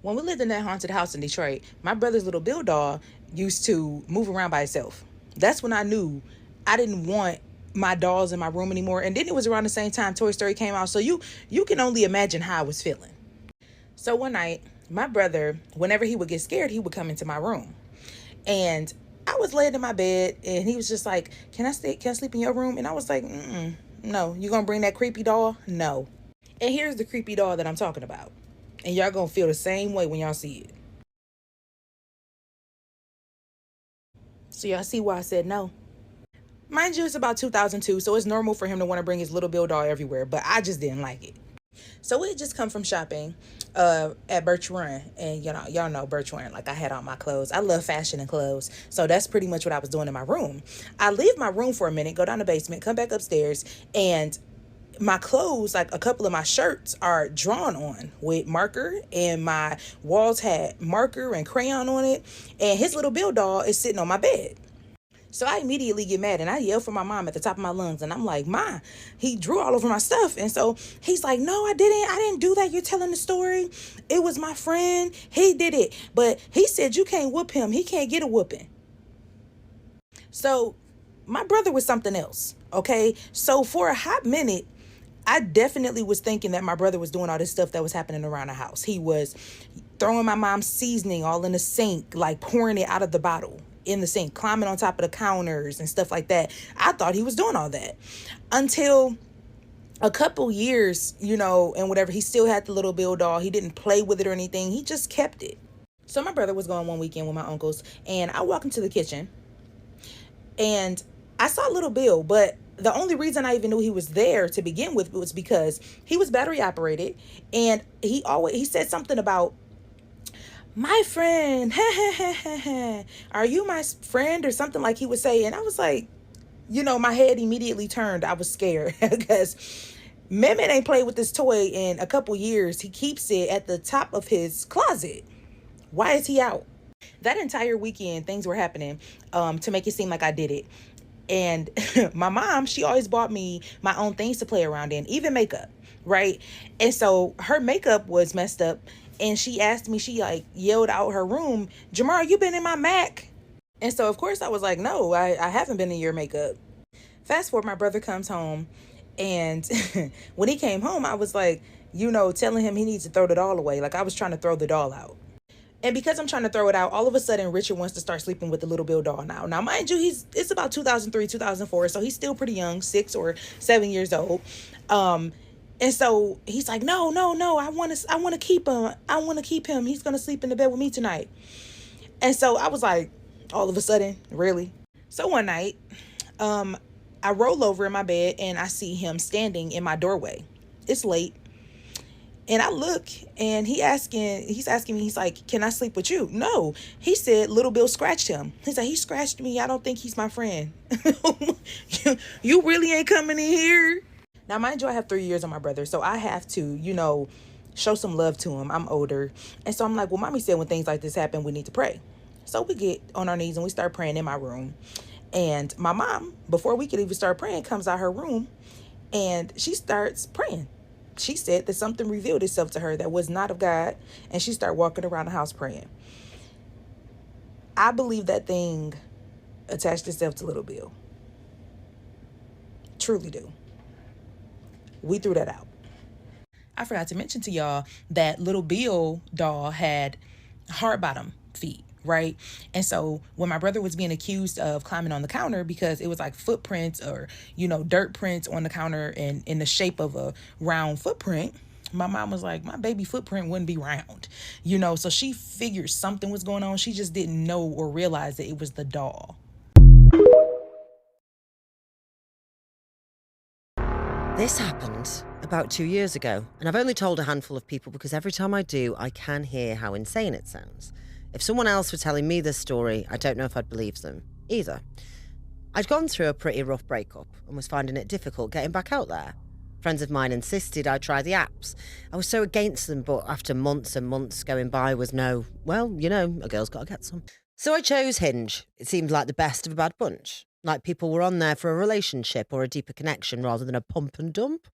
When we lived in that haunted house in Detroit, my brother's little Bill doll used to move around by itself. That's when I knew I didn't want my dolls in my room anymore. And then it was around the same time Toy Story came out. So you can only imagine how I was feeling. So one night, my brother, whenever he would get scared, he would come into my room. And I was laying in my bed and he was just like, can I sleep in your room? And I was like, no. You gonna bring that creepy doll? No. And here's the creepy doll that I'm talking about. And y'all gonna feel the same way when y'all see it. So y'all see why I said no. Mind you, it's about 2002, so it's normal for him to want to bring his little Bill doll everywhere, but I just didn't like it. So we had just come from shopping at Birch Run, and y'all know Birch Run. Like, I had on my clothes. I love fashion and clothes, so that's pretty much what I was doing in my room. I leave my room for a minute, go down the basement, come back upstairs, and my clothes, like a couple of my shirts, are drawn on with marker, and my walls had marker and crayon on it, and his little Bill doll is sitting on my bed. So I immediately get mad and I yell for my mom at the top of my lungs. And I'm like, Ma, he drew all over my stuff. And so he's like, no, I didn't. I didn't do that. You're telling the story. It was my friend. He did it. But he said you can't whoop him. He can't get a whooping. So my brother was something else. Okay. So for a hot minute, I definitely was thinking that my brother was doing all this stuff that was happening around the house. He was throwing my mom's seasoning all in the sink, like pouring it out of the bottle in the sink, climbing on top of the counters and stuff like that. I thought he was doing all that until a couple years, and whatever. He still had the little Bill doll. He didn't play with it or anything. He just kept it. So my brother was going one weekend with my uncles, and I walk into the kitchen and I saw little Bill, but the only reason I even knew he was there to begin with was because he was battery operated, and he said something about my friend. Are you my friend, or something like he would say. And I was like, my head immediately turned. I was scared because Mehmet ain't played with this toy in a couple years. He keeps it at the top of his closet. Why is he out? That entire weekend, things were happening to make it seem like I did it. And my mom, she always bought me my own things to play around in, even makeup, right? And so her makeup was messed up. And she asked me, she like yelled out her room, Jamar, you been in my Mac? And so, of course, I was like, no, I haven't been in your makeup. Fast forward, my brother comes home. And when he came home, I was like, telling him he needs to throw the doll away. Like, I was trying to throw the doll out. And because I'm trying to throw it out, all of a sudden Richard wants to start sleeping with the little Bill doll now. Now, mind you, it's about 2003, 2004, so he's still pretty young, 6 or 7 years old. And so he's like, no, I want to keep him. I want to keep him. He's going to sleep in the bed with me tonight. And so I was like, all of a sudden, really? So one night, I roll over in my bed and I see him standing in my doorway. It's late. And I look, and he's asking me, he's like, can I sleep with you? No. He said little Bill scratched him. He said, he scratched me. I don't think he's my friend. You really ain't coming in here? Now, mind you, I have 3 years on my brother, so I have to, show some love to him. I'm older. And so I'm like, well, mommy said when things like this happen, we need to pray. So we get on our knees and we start praying in my room. And my mom, before we could even start praying, comes out her room and she starts praying. She said that something revealed itself to her that was not of God, and she started walking around the house praying. I believe that thing attached itself to little Bill. Truly do. We threw that out. I forgot to mention to y'all that little Bill doll had hard bottom feet, right? And so when my brother was being accused of climbing on the counter because it was like footprints or, dirt prints on the counter and in the shape of a round footprint, my mom was like, my baby footprint wouldn't be round, so she figured something was going on. She just didn't know or realize that it was the doll. This happened about 2 years ago, and I've only told a handful of people because every time I do, I can hear how insane it sounds. If someone else were telling me this story, I don't know if I'd believe them either. I'd gone through a pretty rough breakup and was finding it difficult getting back out there. Friends of mine insisted I try the apps. I was so against them, but after months and months going by was no, well, a girl's got to get some. So I chose Hinge. It seemed like the best of a bad bunch. Like people were on there for a relationship or a deeper connection rather than a pump and dump.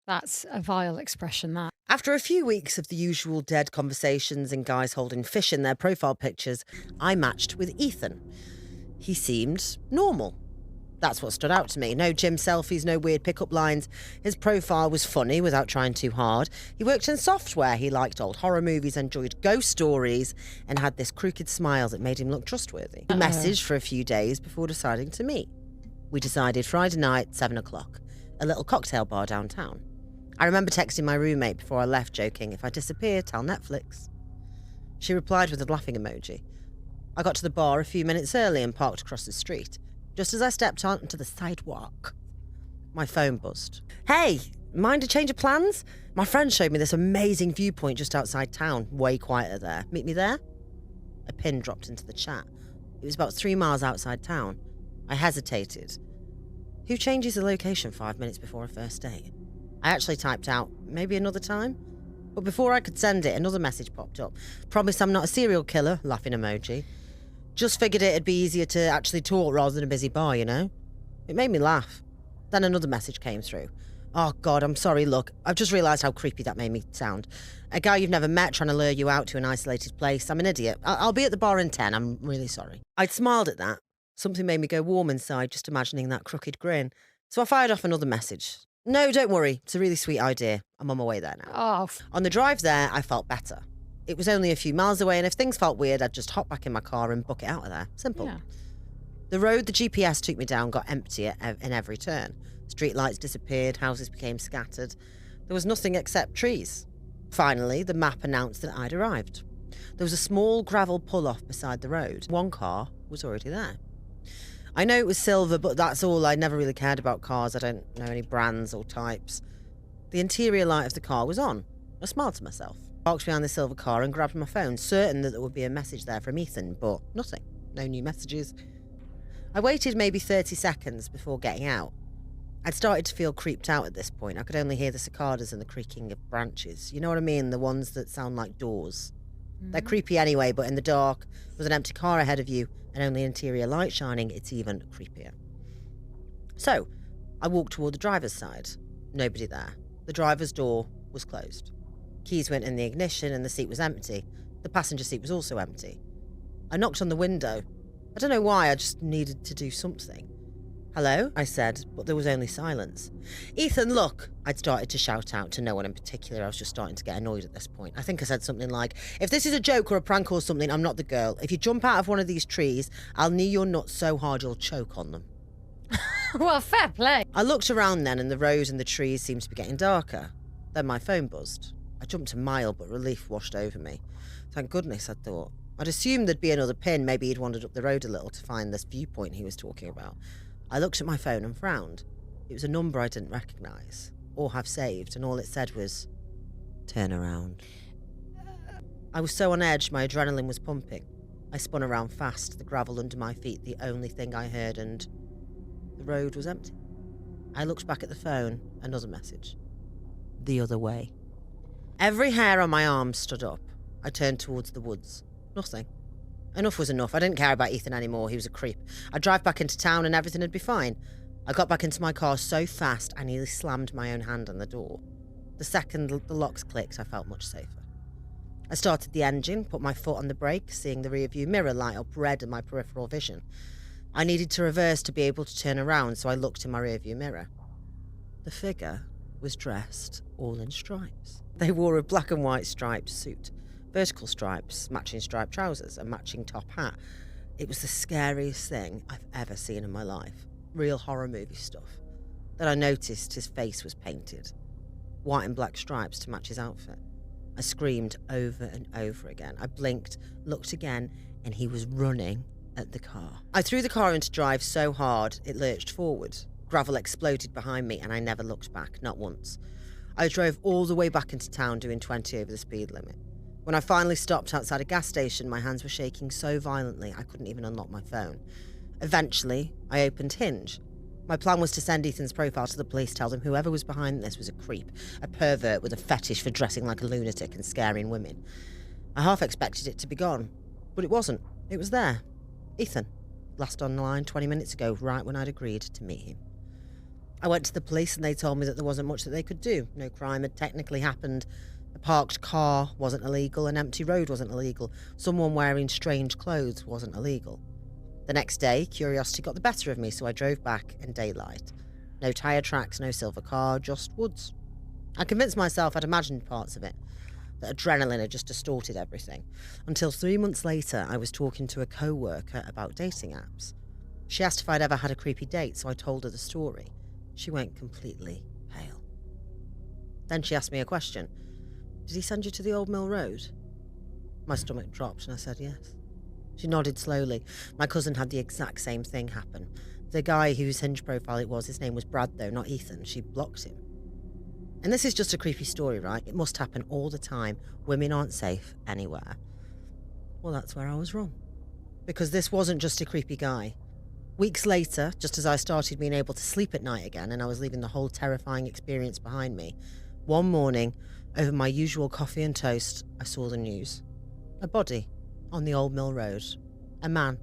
That's a vile expression, that. After a few weeks of the usual dead conversations and guys holding fish in their profile pictures, I matched with Ethan. He seemed normal. That's what stood out to me. No gym selfies, no weird pickup lines. His profile was funny without trying too hard. He worked in software. He liked old horror movies, enjoyed ghost stories, and had this crooked smile that made him look trustworthy. We messaged for a few days before deciding to meet. We decided Friday night, 7 o'clock, a little cocktail bar downtown. I remember texting my roommate before I left, joking, if I disappear, tell Netflix. She replied with a laughing emoji. I got to the bar a few minutes early and parked across the street. Just as I stepped onto the sidewalk, my phone buzzed. Hey, mind a change of plans? My friend showed me this amazing viewpoint just outside town, way quieter there. Meet me there? A pin dropped into the chat. It was about 3 miles outside town. I hesitated. Who changes the location 5 minutes before a first date? I actually typed out, maybe another time? But before I could send it, another message popped up. Promise I'm not a serial killer, laughing emoji. Just figured it'd be easier to actually talk rather than a busy bar, you know? It made me laugh. Then another message came through. Oh God, I'm sorry, look, I've just realised how creepy that made me sound. A guy you've never met trying to lure you out to an isolated place. I'm an idiot. I'll be at the bar in 10, I'm really sorry. I'd smiled at that. Something made me go warm inside just imagining that crooked grin. So I fired off another message. No, don't worry, it's a really sweet idea. I'm on my way there now. Oh, On the drive there, I felt better. It was only a few miles away, and if things felt weird, I'd just hop back in my car and book it out of there. Simple. yeah. The road the GPS took me down got empty in every turn. Streetlights disappeared, houses became scattered. There was nothing except trees. Finally, the map announced that I'd arrived. There was a small gravel pull-off beside the road. One car was already there. I know it was silver, but that's all. I never really cared about cars. I don't know any brands or types. The interior light of the car was on. I smiled to myself. Parked behind the silver car and grabbed my phone, certain that there would be a message there from Ethan, but nothing. No new messages. I waited maybe 30 seconds before getting out. I'd started to feel creeped out at this point. I could only hear the cicadas and the creaking of branches. You know what I mean? The ones that sound like doors. They're creepy anyway, but in the dark, with an empty car ahead of you and only interior light shining, it's even creepier. So, I walked toward the driver's side. Nobody there. The driver's door was closed. Keys went in the ignition and the seat was empty. The passenger seat was also empty. I knocked on the window. I don't know why, I just needed to do something. Hello, I said, but there was only silence. Ethan, look! I'd started to shout out to no one in particular. I was just starting to get annoyed at this point. I think I said something like, if this is a joke or a prank or something, I'm not the girl. If you jump out of one of these trees, I'll knee your nuts so hard you'll choke on them. Well, fair play. I looked around then and the road and the trees seemed to be getting darker. Then my phone buzzed. I jumped a mile, but relief washed over me. Thank goodness, I thought. I'd assumed there'd be another pin. Maybe he'd wandered up the road a little to find this viewpoint he was talking about. I looked at my phone and frowned. It was a number I didn't recognise or have saved, and all it said was, turn around. I was so on edge, my adrenaline was pumping. I spun around fast, the gravel under my feet the only thing I heard, and the road was empty. I looked back at the phone, another message. The other way. Every hair on my arm stood up. I turned towards the woods. Nothing. Enough was enough. I didn't care about Ethan anymore. He was a creep. I'd drive back into town and everything would be fine. I got back into my car so fast I nearly slammed my own hand on the door. The second the locks clicked, I felt much safer. I started the engine, put my foot on the brake, seeing the rearview mirror light up red in my peripheral vision. I needed to reverse to be able to turn around, so I looked in my rearview mirror. The figure was dressed all in stripes. They wore a black and white striped suit, vertical stripes, matching striped trousers, a matching top hat. It was the scariest thing I've ever seen in my life. Real horror movie stuff. Then I noticed his face was painted. White and black stripes to match his outfit. I screamed over and over again. I blinked, looked again, and he was running at the car. I threw the car into drive so hard it lurched forward. Gravel exploded behind me and I never looked back, not once. I drove all the way back into town doing 20 over the speed limit. When I finally stopped outside a gas station, my hands were shaking so violently I couldn't even unlock my phone. Eventually, I opened Hinge. My plan was to send Ethan's profile to the police, tell them whoever was behind this was a creep, a pervert with a fetish for dressing like a lunatic and scaring women. I half expected it to be gone, but it wasn't. It was there. Ethan, last online 20 minutes ago, right when I'd agreed to meet him. I went to the police and they told me that there wasn't much that they could do. No crime had technically happened. A parked car wasn't illegal, an empty road wasn't illegal, someone wearing strange clothes wasn't illegal. The next day, curiosity got the better of me, so I drove back in daylight. No tyre tracks, no silver car, just woods. I convinced myself I'd imagined parts of it, that adrenaline had just distorted everything, until 3 months later I was talking to a co-worker about dating apps. She asked if I'd ever had a creepy date, so I told her the story. She went completely pale. Then she asked me a question. Did he send you to the Old Mill Road? My stomach dropped and I said yes. She nodded slowly. My cousin had the exact same thing happen. The guy whose Hinge profile it was, his name was Brad though, not Ethan. She blocked him. And this is just a creepy story, right? It must happen all the time. Women aren't safe anywhere. Well, that's where I was wrong. Because this wasn't just a creepy guy. Weeks later, just as I started being able to sleep at night again and I was leaving the whole terrifying experience behind me, one morning, over my usual coffee and toast, I saw the news. A body on the Old Mill Road. A man.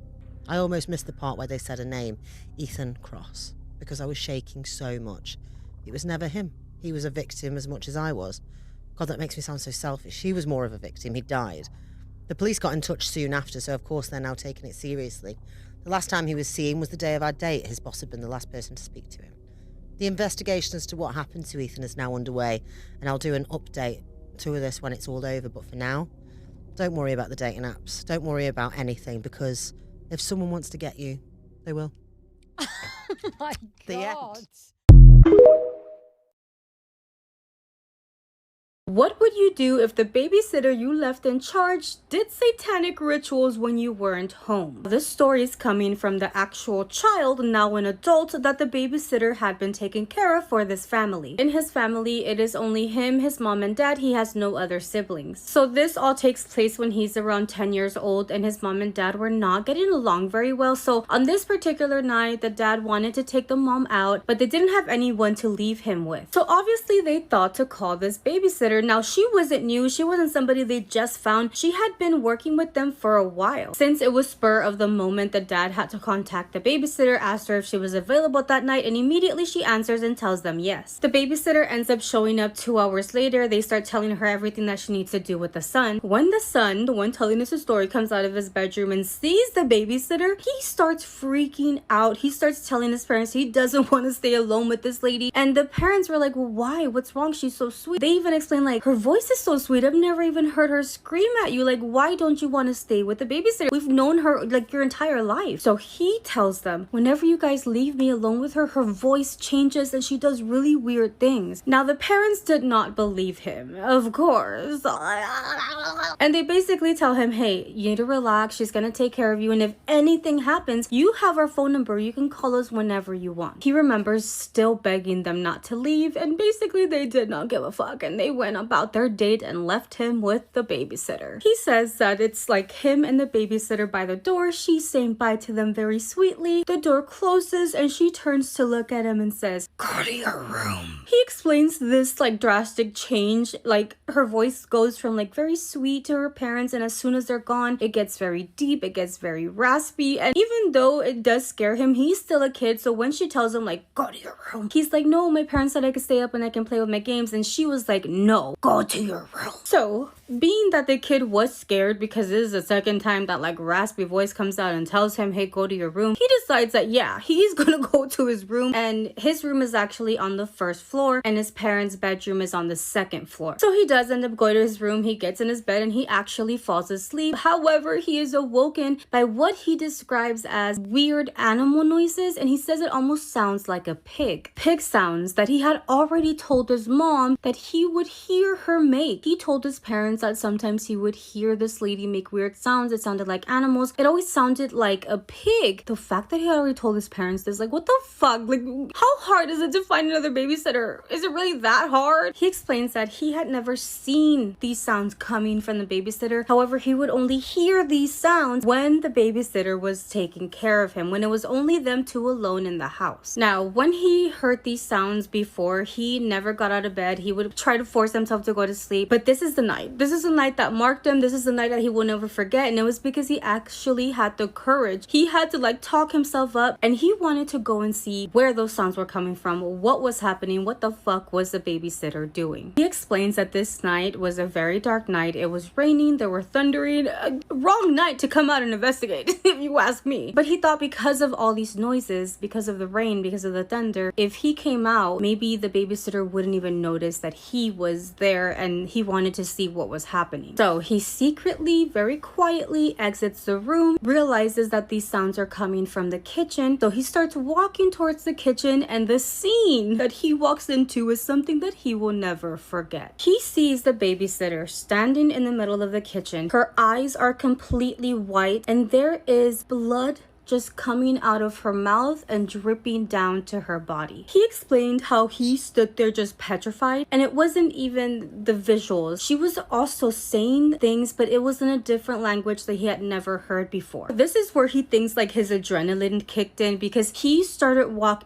I almost missed the part where they said a name, Ethan Cross, because I was shaking so much. It was never him. He was a victim as much as I was. God, that makes me sound so selfish. He was more of a victim. He died. The police got in touch soon after, so of course they're now taking it seriously. The last time he was seen was the day of our date. His boss had been the last person to speak to him. The investigation as to what happened to Ethan is now underway, and I'll do an update to this when it's all over, but for now, don't worry about the dating apps. Don't worry about anything, because if someone wants to get you, they will. Oh my The end. God. What would you do if the babysitter you left in charge did satanic rituals when you weren't home? This story is coming from the actual child, now an adult, that the babysitter had been taking care of for this family. In his family, it is only him, his mom and dad. He has no other siblings. So this all takes place when he's around 10 years old and his mom and dad were not getting along very well. So on this particular night, the dad wanted to take the mom out, but they didn't have anyone to leave him with. So obviously they thought to call this babysitter. Now, she wasn't new. She wasn't somebody they just found. She had been working with them for a while. Since it was spur of the moment, the dad had to contact the babysitter, asked her if she was available that night, and immediately she answers and tells them yes. The babysitter ends up showing up 2 hours later. They start telling her everything that she needs to do with the son. When the son, the one telling us the story, comes out of his bedroom and sees the babysitter, he starts freaking out. He starts telling his parents he doesn't want to stay alone with this lady. And the parents were like, well, why? What's wrong? She's so sweet. They even explain, like, her voice is so sweet. I've never even heard her scream at you. Like, why don't you want to stay with the babysitter? We've known her like your entire life. So he tells them, whenever you guys leave me alone with her, her voice changes and she does really weird things. Now, the parents did not believe him, of course. And they basically tell him, hey, you need to relax. She's gonna take care of you. And if anything happens, you have our phone number. You can call us whenever you want. He remembers still begging them not to leave. And basically they did not give a fuck. And they went about their date and left him with the babysitter. He says that it's like him and the babysitter by the door. She's saying bye to them very sweetly. The door closes and she turns to look at him and says, go to your room. He explains this like drastic change. Like her voice goes from like very sweet to her parents, and as soon as they're gone, it gets very deep, it gets very raspy. And even though it does scare him, he's still a kid. So when she tells him like, go to your room, he's like, no, my parents said I could stay up and I can play with my games. And she was like, no, go to your room. So being that the kid was scared, because this is the second time that like raspy voice comes out and tells him, hey, go to your room, he decides that yeah, he's gonna go to his room. And his room is actually on the first floor and his parents' bedroom is on the second floor. So he does end up going to his room. He gets in his bed and he actually falls asleep. However, he is awoken by what he describes as weird animal noises, and he says it almost sounds like a pig. Pig sounds that he had already told his mom that he would hear her make. He told his parents that sometimes he would hear this lady make weird sounds. It sounded like animals. It always sounded like a pig. The fact that he already told his parents this, like, what the fuck? Like, how hard is it to find another babysitter? Is it really that hard? He explains that he had never seen these sounds coming from the babysitter. However, he would only hear these sounds when the babysitter was taking care of him, when it was only them two alone in the house. Now, when he heard these sounds before, he never got out of bed. He would try to force himself to go to sleep. But this is the night. This This is a night that marked him. This is a night that he will never forget. And it was because he actually had the courage. He had to like talk himself up, and he wanted to go and see where those sounds were coming from, what was happening, what the fuck was the babysitter doing. He explains that this night was a very dark night. It was raining, there were thundering. Wrong night to come out and investigate, if you ask me. But he thought because of all these noises, because of the rain, because of the thunder, if he came out, maybe the babysitter wouldn't even notice that he was there, and he wanted to see what was happening. So he secretly, very quietly exits the room, realizes that these sounds are coming from the kitchen. So he starts walking towards the kitchen, and the scene that he walks into is something that he will never forget. He sees the babysitter standing in the middle of the kitchen. Her eyes are completely white, and there is blood just coming out of her mouth and dripping down to her body. He explained how he stood there just petrified, and it wasn't even the visuals. She was also saying things, but it was in a different language that he had never heard before. This is where he thinks like his adrenaline kicked in, because he started running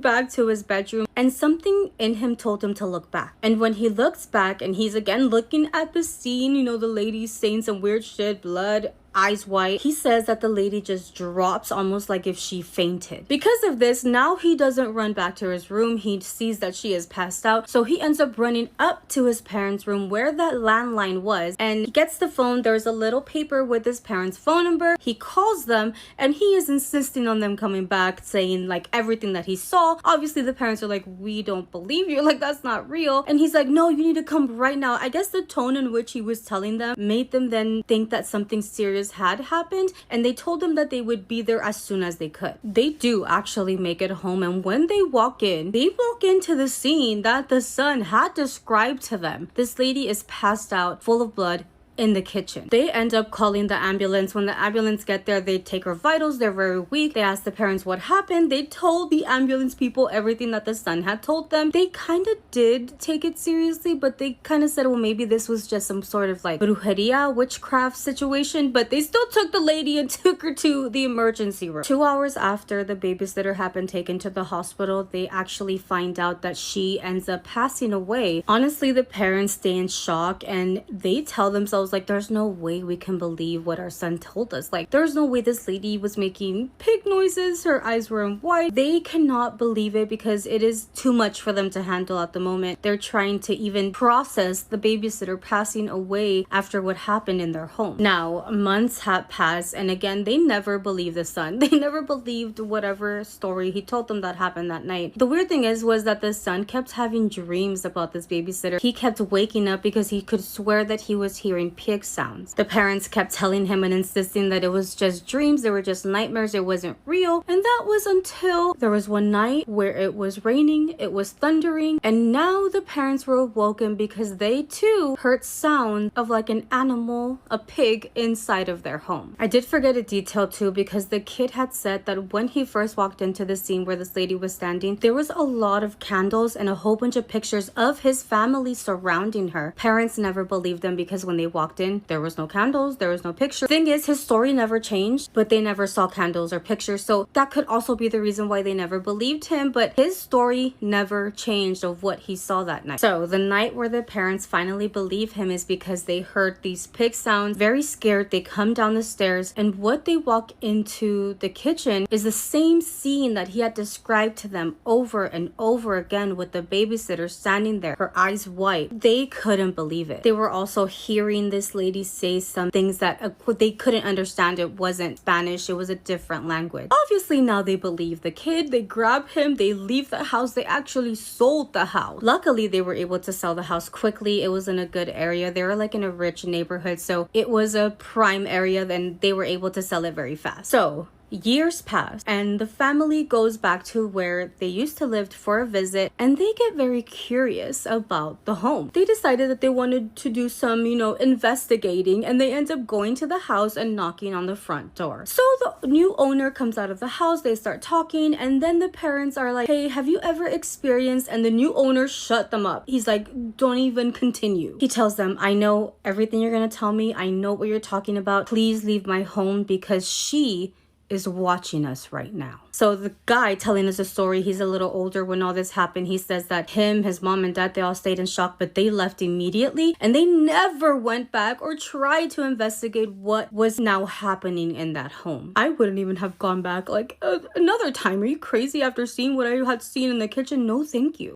back to his bedroom, and something in him told him to look back. And when he looks back and he's again looking at the scene, you know, the lady saying some weird shit, blood, eyes white, he says that the lady just drops almost like if she fainted. Because of this, now he doesn't run back to his room. He sees that she is passed out, so he ends up running up to his parents' room where that landline was, and he gets the phone. There's a little paper with his parents' phone number. He calls them, and he is insisting on them coming back, saying like everything that he saw. Obviously the parents are like, we don't believe you, like that's not real. And he's like, no, you need to come right now. I guess the tone in which he was telling them made them then think that something serious had happened, and they told him that they would be there as soon as they could. They do actually make it home, and when they walk into the scene that the son had described to them. This lady is passed out, full of blood, in the kitchen. They end up calling the ambulance. When the ambulance get there, they take her vitals. They're very weak. They ask the parents what happened. They told the ambulance people everything that the son had told them. They kind of did take it seriously, but they kind of said, well, maybe this was just some sort of like brujeria, witchcraft situation, but they still took the lady and took her to the emergency room. 2 hours after the babysitter had been taken to the hospital, they actually find out that she ends up passing away. Honestly, the parents stay in shock, and they tell themselves like, there's no way we can believe what our son told us. Like, there's no way this lady was making pig noises, her eyes were in white. They cannot believe it because it is too much for them to handle at the moment. They're trying to even process the babysitter passing away after what happened in their home. Now, months have passed, and again, they never believed the son. They never believed whatever story he told them that happened that night. The weird thing was that the son kept having dreams about this babysitter. He kept waking up because he could swear that he was hearing pig sounds. The parents kept telling him and insisting that it was just dreams, they were just nightmares, it wasn't real. And that was until there was one night where it was raining, it was thundering, and now the parents were awoken because they too heard sound of like an animal, a pig, inside of their home. I did forget a detail too, because the kid had said that when he first walked into the scene where this lady was standing, there was a lot of candles and a whole bunch of pictures of his family surrounding her. Parents never believed them because when they walked in, there was no candles, there was no picture. Thing is, his story never changed, but they never saw candles or pictures, so that could also be the reason why they never believed him, but his story never changed of what he saw that night. So the night where the parents finally believe him is because they heard these pig sounds, very scared. They come down the stairs, and what they walk into the kitchen is the same scene that he had described to them over and over again, with the babysitter standing there, her eyes white. They couldn't believe it. They were also hearing this lady say some things that they couldn't understand. It wasn't Spanish, it was a different language. Obviously now they believe the kid. They grab him, they leave the house. They actually sold the house. Luckily they were able to sell the house quickly. It was in a good area. They were like in a rich neighborhood, so it was a prime area, then they were able to sell it very fast. So years pass, and the family goes back to where they used to live for a visit, and they get very curious about the home. They decided that they wanted to do some, investigating, and they end up going to the house and knocking on the front door. So the new owner comes out of the house, they start talking, and then the parents are like, hey, have you ever experienced, and the new owner shut them up. He's like, don't even continue. He tells them, I know everything you're gonna tell me, I know what you're talking about, please leave my home, because she is watching us right now. So the guy telling us the story, he's a little older when all this happened. He says that him, his mom and dad, they all stayed in shock, but they left immediately and they never went back or tried to investigate what was now happening in that home. I wouldn't even have gone back like another time. Are you crazy after seeing what I had seen in the kitchen? No, thank you.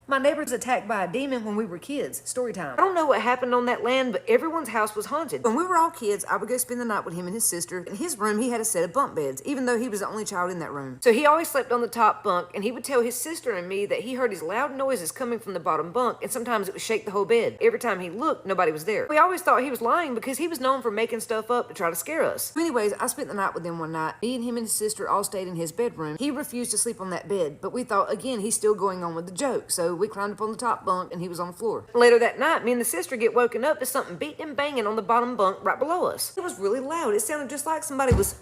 My neighbor was attacked by a demon when we were kids. Story time. I don't know what happened on that land, but everyone's house was haunted. When we were all kids, I would go spend the night with him and his sister. In his room, he had a set of bunk beds, even though he was the only child in that room. So he always slept on the top bunk, and he would tell his sister and me that he heard these loud noises coming from the bottom bunk, and sometimes it would shake the whole bed. Every time he looked, nobody was there. We always thought he was lying because he was known for making stuff up to try to scare us. So anyways, I spent the night with him one night. Me and him and his sister all stayed in his bedroom. He refused to sleep on that bed, but we thought, again, he's still going on with the joke. So we climbed up on the top bunk and he was on the floor. Later that night, me and the sister get woken up to something beating and banging on the bottom bunk right below us. It was really loud. It sounded just like somebody was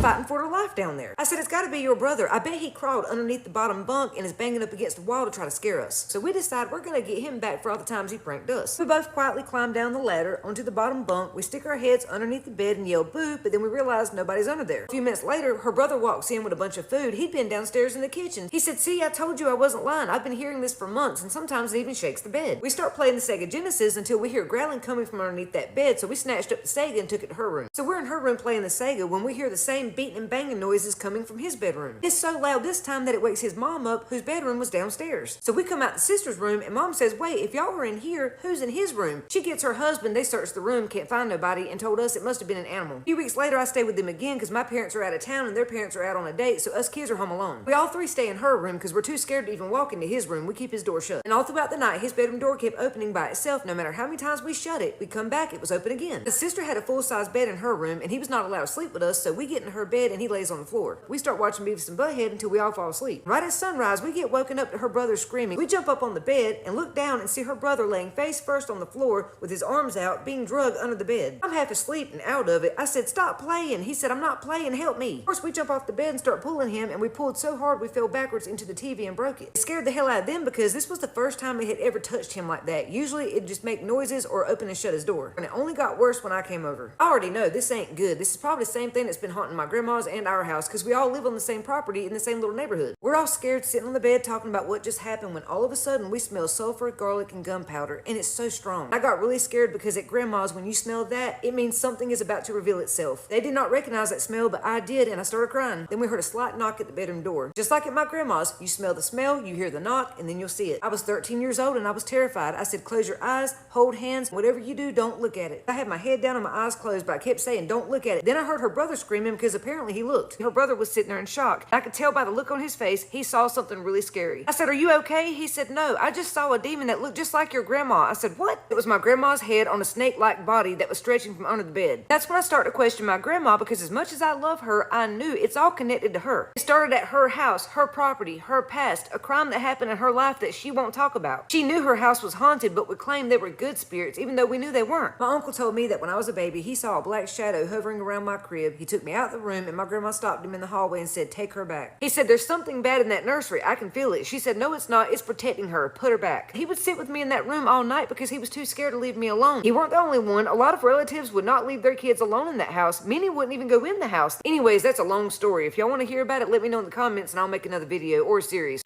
fighting for their life down there. I said, it's gotta be your brother. I bet he crawled underneath the bottom bunk and is banging up against the wall to try to scare us. So we decide we're gonna get him back for all the times he pranked us. We both quietly climb down the ladder onto the bottom bunk. We stick our heads underneath the bed and yell boo, but then we realize nobody's under there. A few minutes later, her brother walks in with a bunch of food. He'd been downstairs in the kitchen. He said, see, I told you I wasn't lying. I've been hearing this for months, and sometimes it even shakes the bed. We start playing the Sega Genesis until we hear growling coming from underneath that bed, so we snatched up the Sega and took it to her room. So we're in her room playing the Sega when we hear the same beating and banging noises coming from his bedroom. It's so loud this time that it wakes his mom up, whose bedroom was downstairs. So we come out the sister's room and mom says, wait, if y'all were in here, who's in his room? She gets her husband, they searched the room, can't find nobody, and told us it must have been an animal. A few weeks later, I stay with them again because my parents are out of town and their parents are out on a date, so us kids are home alone. We all three stay in her room because we're too scared to even walk into his room. We keep his door shut. And all throughout the night, his bedroom door kept opening by itself. No matter how many times we shut it, we'd come back, it was open again. The sister had a full-size bed in her room and he was not allowed to sleep with us, so we get in her bed and he lays on the floor. We start watching Beavis and Butthead until we all fall asleep. Right at sunrise, we get woken up to her brother screaming. We jump up on the bed and look down and see her brother laying face first on the floor with his arms out, being drugged under the bed. I'm half asleep and out of it. I said, stop playing. He said, I'm not playing, help me. Of course, we jump off the bed and start pulling him, and we pulled so hard we fell backwards into the TV and broke it. It scared the hell out of them because this was the first time it had ever touched him like that. Usually, it'd just make noises or open and shut his door. And it only got worse when I came over. I already know this ain't good. This is probably the same thing that's been haunting my grandma's and our house because we all live on the same property in the same little neighborhood. We're all scared sitting on the bed talking about what just happened when all of a sudden we smell sulfur, garlic, and gunpowder, and it's so strong. I got really scared because at grandma's, when you smell that, it means something is about to reveal itself. They did not recognize that smell, but I did, and I started crying. Then we heard a slight knock at the bedroom door. Just like at my grandma's, you smell the smell, you hear the knock, and then you'll see it. I was 13 years old and I was terrified. I said, close your eyes, hold hands, whatever you do, don't look at it. I had my head down and my eyes closed, but I kept saying, don't look at it. Then I heard her brother screaming because apparently he looked. Her brother was sitting there in shock. I could tell by the look on his face, he saw something really scary. I said, are you okay? He said, no, I just saw a demon that looked just like your grandma. I said, what? It was my grandma's head on a snake-like body that was stretching from under the bed. That's when I started to question my grandma because as much as I love her, I knew it's all connected to her. It started at her house, her property, her past, a crime that happened in her life that she won't talk about. She knew her house was haunted, but would claim they were good spirits, even though we knew they weren't. My uncle told me that when I was a baby, he saw a black shadow hovering around my crib. He took me out the room and my grandma stopped him in the hallway and said, take her back. He said, there's something bad in that nursery. I can feel it. She said, no, it's not. It's protecting her. Put her back. He would sit with me in that room all night because he was too scared to leave me alone. He weren't the only one. A lot of relatives would not leave their kids alone in that house. Many wouldn't even go in the house. Anyways, that's a long story. If y'all want to hear about it, let me know in the comments and I'll make another video or a series.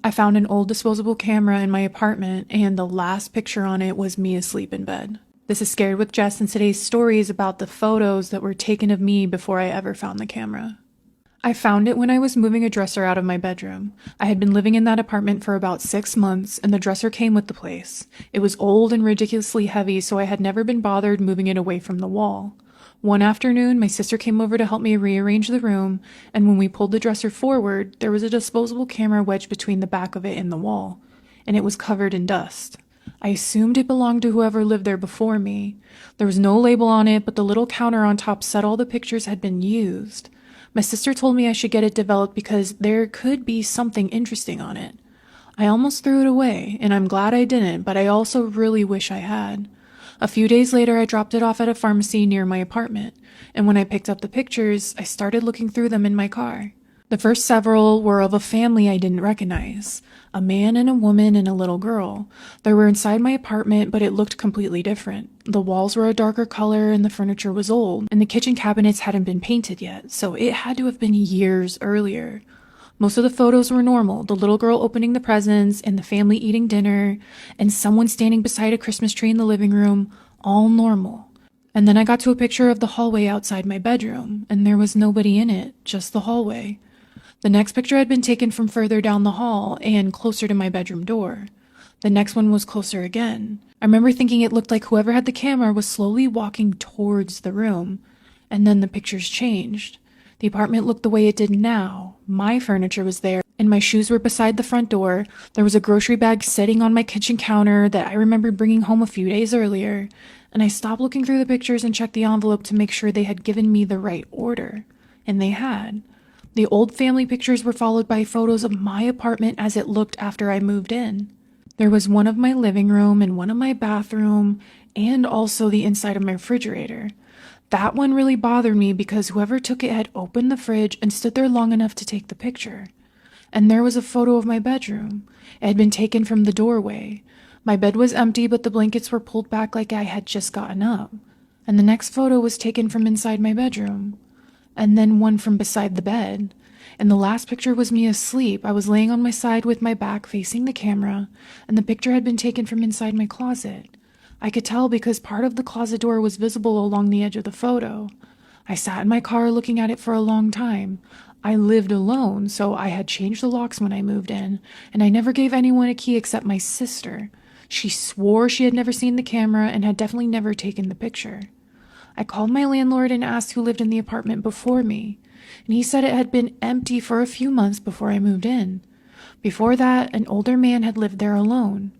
I found an old disposable camera in my apartment, and the last picture on it was me asleep in bed. This is Scared with Jess, and today's story is about the photos that were taken of me before I ever found the camera. I found it when I was moving a dresser out of my bedroom. I had been living in that apartment for about 6 months, and the dresser came with the place. It was old and ridiculously heavy, so I had never been bothered moving it away from the wall. One afternoon, my sister came over to help me rearrange the room, and when we pulled the dresser forward, there was a disposable camera wedged between the back of it and the wall, and it was covered in dust. I assumed it belonged to whoever lived there before me. There was no label on it, but the little counter on top said all the pictures had been used. My sister told me I should get it developed because there could be something interesting on it. I almost threw it away, and I'm glad I didn't, but I also really wish I had. A few days later, I dropped it off at a pharmacy near my apartment, and when I picked up the pictures, I started looking through them in my car. The first several were of a family I didn't recognize. A man and a woman and a little girl. They were inside my apartment, but it looked completely different. The walls were a darker color and the furniture was old, and the kitchen cabinets hadn't been painted yet, so it had to have been years earlier. Most of the photos were normal, the little girl opening the presents and the family eating dinner and someone standing beside a Christmas tree in the living room, all normal. And then I got to a picture of the hallway outside my bedroom, and there was nobody in it, just the hallway. The next picture had been taken from further down the hall and closer to my bedroom door. The next one was closer again. I remember thinking it looked like whoever had the camera was slowly walking towards the room, and then the pictures changed. The apartment looked the way it did now. My furniture was there, and my shoes were beside the front door. There was a grocery bag sitting on my kitchen counter that I remember bringing home a few days earlier, and I stopped looking through the pictures and checked the envelope to make sure they had given me the right order. And they had. The old family pictures were followed by photos of my apartment as it looked after I moved in. There was one of my living room and one of my bathroom, and also the inside of my refrigerator. That one really bothered me because whoever took it had opened the fridge and stood there long enough to take the picture. And there was a photo of my bedroom. It had been taken from the doorway. My bed was empty, but the blankets were pulled back like I had just gotten up. And the next photo was taken from inside my bedroom. And then one from beside the bed. And the last picture was me asleep. I was laying on my side with my back facing the camera, and the picture had been taken from inside my closet. I could tell because part of the closet door was visible along the edge of the photo. I sat in my car looking at it for a long time. I lived alone, so I had changed the locks when I moved in, and I never gave anyone a key except my sister. She swore she had never seen the camera and had definitely never taken the picture. I called my landlord and asked who lived in the apartment before me, and he said it had been empty for a few months before I moved in. Before that, an older man had lived there alone,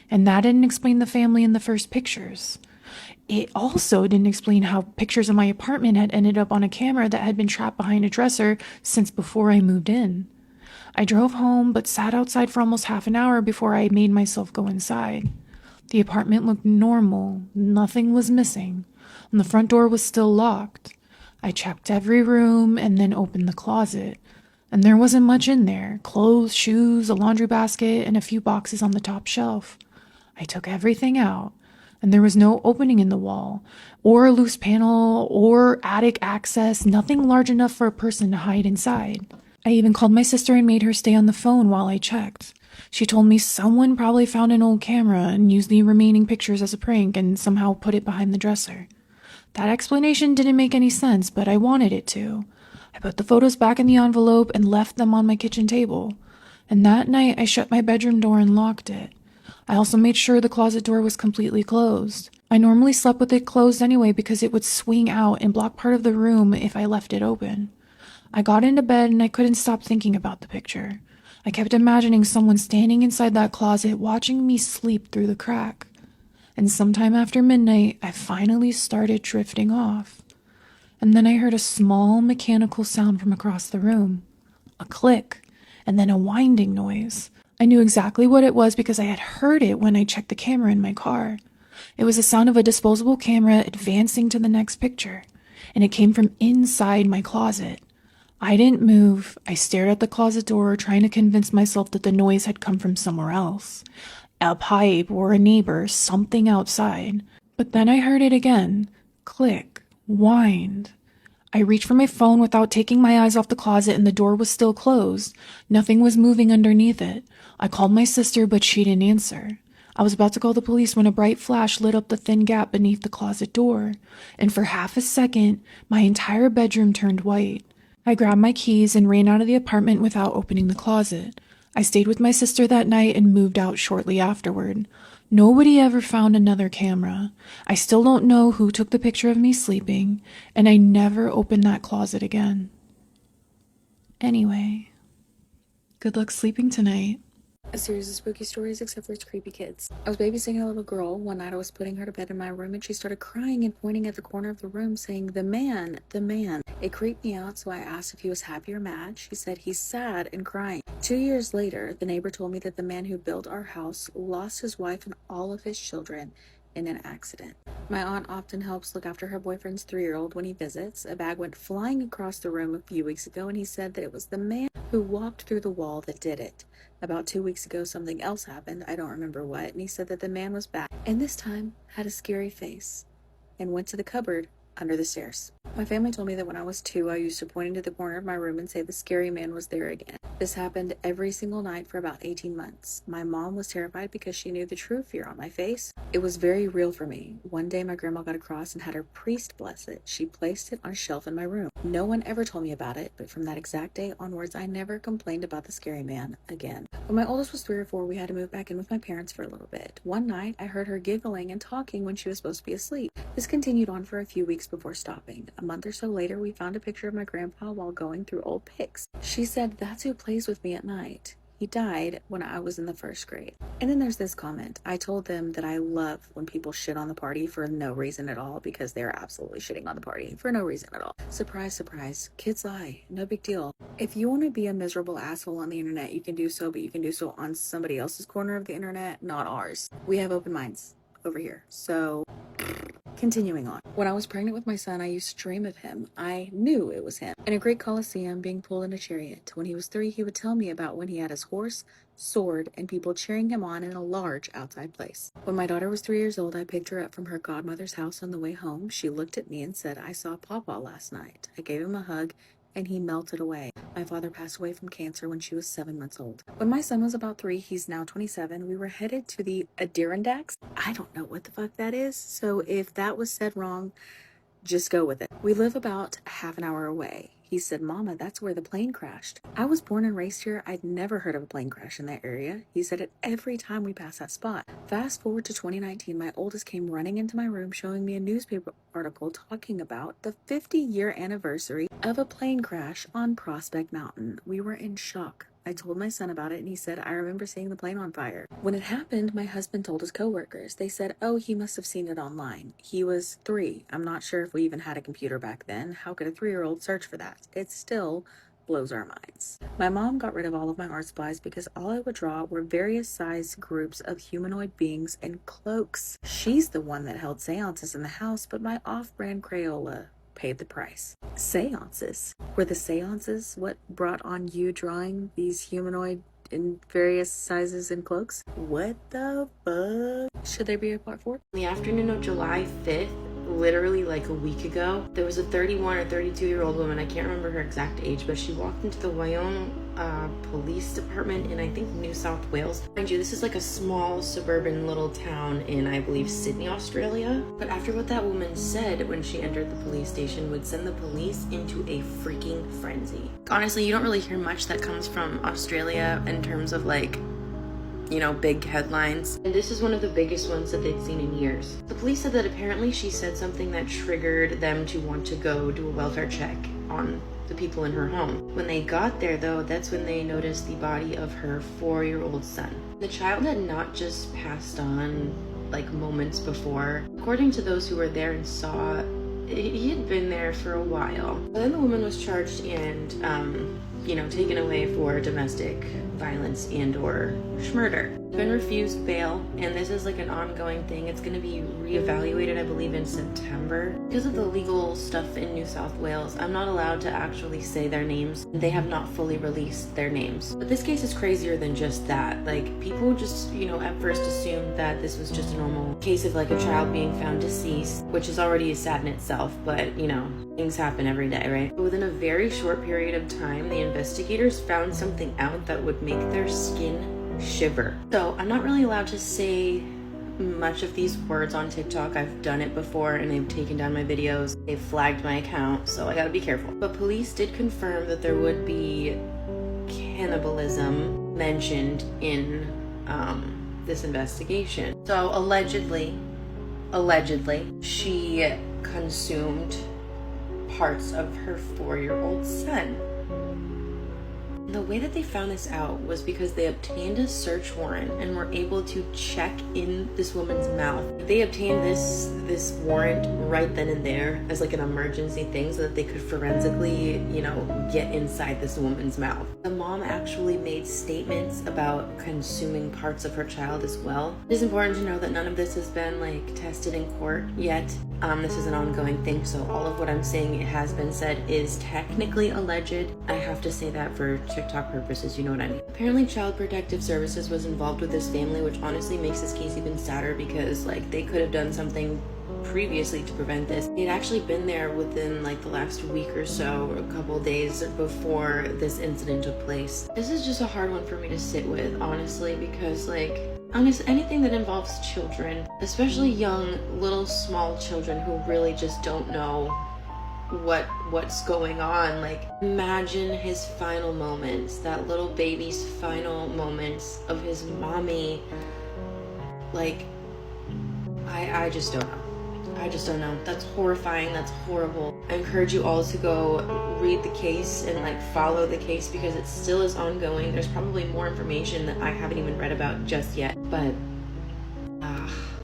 and that didn't explain the family in the first pictures. It also didn't explain how pictures of my apartment had ended up on a camera that had been trapped behind a dresser since before I moved in. I drove home but sat outside for almost half an hour before I made myself go inside. The apartment looked normal, nothing was missing, and the front door was still locked. I checked every room and then opened the closet, and there wasn't much in there. Clothes, shoes, a laundry basket, and a few boxes on the top shelf. I took everything out, and there was no opening in the wall, or a loose panel, or attic access, nothing large enough for a person to hide inside. I even called my sister and made her stay on the phone while I checked. She told me someone probably found an old camera and used the remaining pictures as a prank and somehow put it behind the dresser. That explanation didn't make any sense, but I wanted it to. I put the photos back in the envelope and left them on my kitchen table. And that night, I shut my bedroom door and locked it. I also made sure the closet door was completely closed. I normally slept with it closed anyway because it would swing out and block part of the room if I left it open. I got into bed and I couldn't stop thinking about the picture. I kept imagining someone standing inside that closet watching me sleep through the crack. And sometime after midnight, I finally started drifting off. And then I heard a small mechanical sound from across the room. A click, and then a winding noise. I knew exactly what it was because I had heard it when I checked the camera in my car. It was the sound of a disposable camera advancing to the next picture, and it came from inside my closet. I didn't move. I stared at the closet door, trying to convince myself that the noise had come from somewhere else. A pipe or a neighbor, something outside. But then I heard it again. Click. Wind. I reached for my phone without taking my eyes off the closet, and the door was still closed. Nothing was moving underneath it. I called my sister, but she didn't answer. I was about to call the police when a bright flash lit up the thin gap beneath the closet door, and for half a second, my entire bedroom turned white. I grabbed my keys and ran out of the apartment without opening the closet. I stayed with my sister that night and moved out shortly afterward. Nobody ever found another camera. I still don't know who took the picture of me sleeping, and I never opened that closet again. Anyway, good luck sleeping tonight. A series of spooky stories except for its creepy kids. I was babysitting a little girl. One night I was putting her to bed in my room and she started crying and pointing at the corner of the room saying, "The man, the man." It creeped me out, so I asked if he was happy or mad. She said he's sad and crying. 2 years later, the neighbor told me that the man who built our house lost his wife and all of his children in an accident. My aunt often helps look after her boyfriend's 3-year-old when he visits. A bag went flying across the room a few weeks ago, and he said that it was the man who walked through the wall that did it. About 2 weeks ago, something else happened. I don't remember what, and he said that the man was back, and this time had a scary face, and went to the cupboard under the stairs. My family told me that when I was 2, I used to point into the corner of my room and say the scary man was there again. This happened every single night for about 18 months. My mom was terrified because she knew the true fear on my face. It was very real for me. One day my grandma got a cross and had her priest bless it. She placed it on a shelf in my room. No one ever told me about it, but from that exact day onwards, I never complained about the scary man again. When my oldest was 3 or 4, we had to move back in with my parents for a little bit. One night, I heard her giggling and talking when she was supposed to be asleep. This continued on for a few weeks before stopping. A month or so later, we found a picture of my grandpa while going through old pics. She said, "That's who plays with me at night. He died when I was in the 1st grade." And then there's this comment. I told them that I love when people shit on the party for no reason at all, because they're absolutely shitting on the party for no reason at all. Surprise, surprise. Kids lie. No big deal. If you want to be a miserable asshole on the internet, you can do so, but you can do so on somebody else's corner of the internet, not ours. We have open minds over here. So continuing on. When I was pregnant with my son, I used to dream of him. I knew it was him. In a great coliseum, being pulled in a chariot. When he was 3, he would tell me about when he had his horse, sword, and people cheering him on in a large outside place. When my daughter was 3 years old, I picked her up from her godmother's house on the way home. She looked at me and said, "I saw Pawpaw last night." I gave him a hug, and he melted away. My father passed away from cancer when she was 7 months old. When my son was about 3, he's now 27, we were headed to the Adirondacks. I don't know what the fuck that is, so if that was said wrong, just go with it. We live about half an hour away. He said, "Mama, that's where the plane crashed." I was born and raised here. I'd never heard of a plane crash in that area. He said it every time we pass that spot. Fast forward to 2019, my oldest came running into my room showing me a newspaper article talking about the 50-year anniversary of a plane crash on Prospect Mountain. We were in shock. I told my son about it, and he said, "I remember seeing the plane on fire." When it happened, my husband told his coworkers. They said, "Oh, he must have seen it online." He was 3. I'm not sure if we even had a computer back then. How could a 3-year-old search for that? It still blows our minds. My mom got rid of all of my art supplies because all I would draw were various size groups of humanoid beings in cloaks. She's the one that held seances in the house, but my off-brand Crayola paid the price. Seances. Were the seances what brought on you drawing these humanoid in various sizes and cloaks? What the fuck? Should there be a part 4? In the afternoon of July 5th, literally like a week ago, there was a 31 or 32-year-old woman, I can't remember her exact age, but she walked into the Wyoming police department in, I think, New South Wales. Mind you, this is like a small suburban little town in, I believe, Sydney, Australia. But after what that woman said when she entered the police station would send the police into a freaking frenzy. Honestly, you don't really hear much that comes from Australia in terms of like, you know, big headlines. And this is one of the biggest ones that they'd seen in years. The police said that apparently she said something that triggered them to want to go do a welfare check on the people in her home. When they got there though, that's when they noticed the body of her 4-year-old son. The child had not just passed on like moments before. According to those who were there and saw, he had been there for a while. But then the woman was charged and taken away for domestic violence and or murder. Been refused bail, and this is like an ongoing thing. It's going to be reevaluated, I believe, in September. Because of the legal stuff in New South Wales, I'm not allowed to actually say their names. They have not fully released their names. But this case is crazier than just that. Like, people just, at first assumed that this was just a normal case of like a child being found deceased, which is already sad in itself, but things happen every day, right? But within a very short period of time, the investigators found something out that would make their skin shiver. So I'm not really allowed to say much of these words on TikTok. I've done it before and they've taken down my videos. They've flagged my account, so I gotta be careful. But police did confirm that there would be cannibalism mentioned in this investigation. So allegedly, she consumed parts of her 4-year-old son. The way that they found this out was because they obtained a search warrant and were able to check in this woman's mouth. They obtained this warrant right then and there as like an emergency thing so that they could forensically, get inside this woman's mouth. The mom actually made statements about consuming parts of her child as well. It is important to know that none of this has been tested in court yet. This is an ongoing thing, so all of what I'm saying has been said is technically alleged. I have to say that for TikTok purposes, you know what I mean. Apparently Child Protective Services was involved with this family, which honestly makes this case even sadder because they could have done something previously to prevent this. They'd actually been there within the last week or so, or a couple days before this incident took place. This is just a hard one for me to sit with, honestly, because anything that involves children, especially young, little, small children who really just don't know what's going on. Imagine his final moments, that little baby's final moments of his mommy. I just don't know. I just don't know. That's horrifying. That's horrible. I encourage you all to go read the case and follow the case because it still is ongoing. There's probably more information that I haven't even read about just yet, but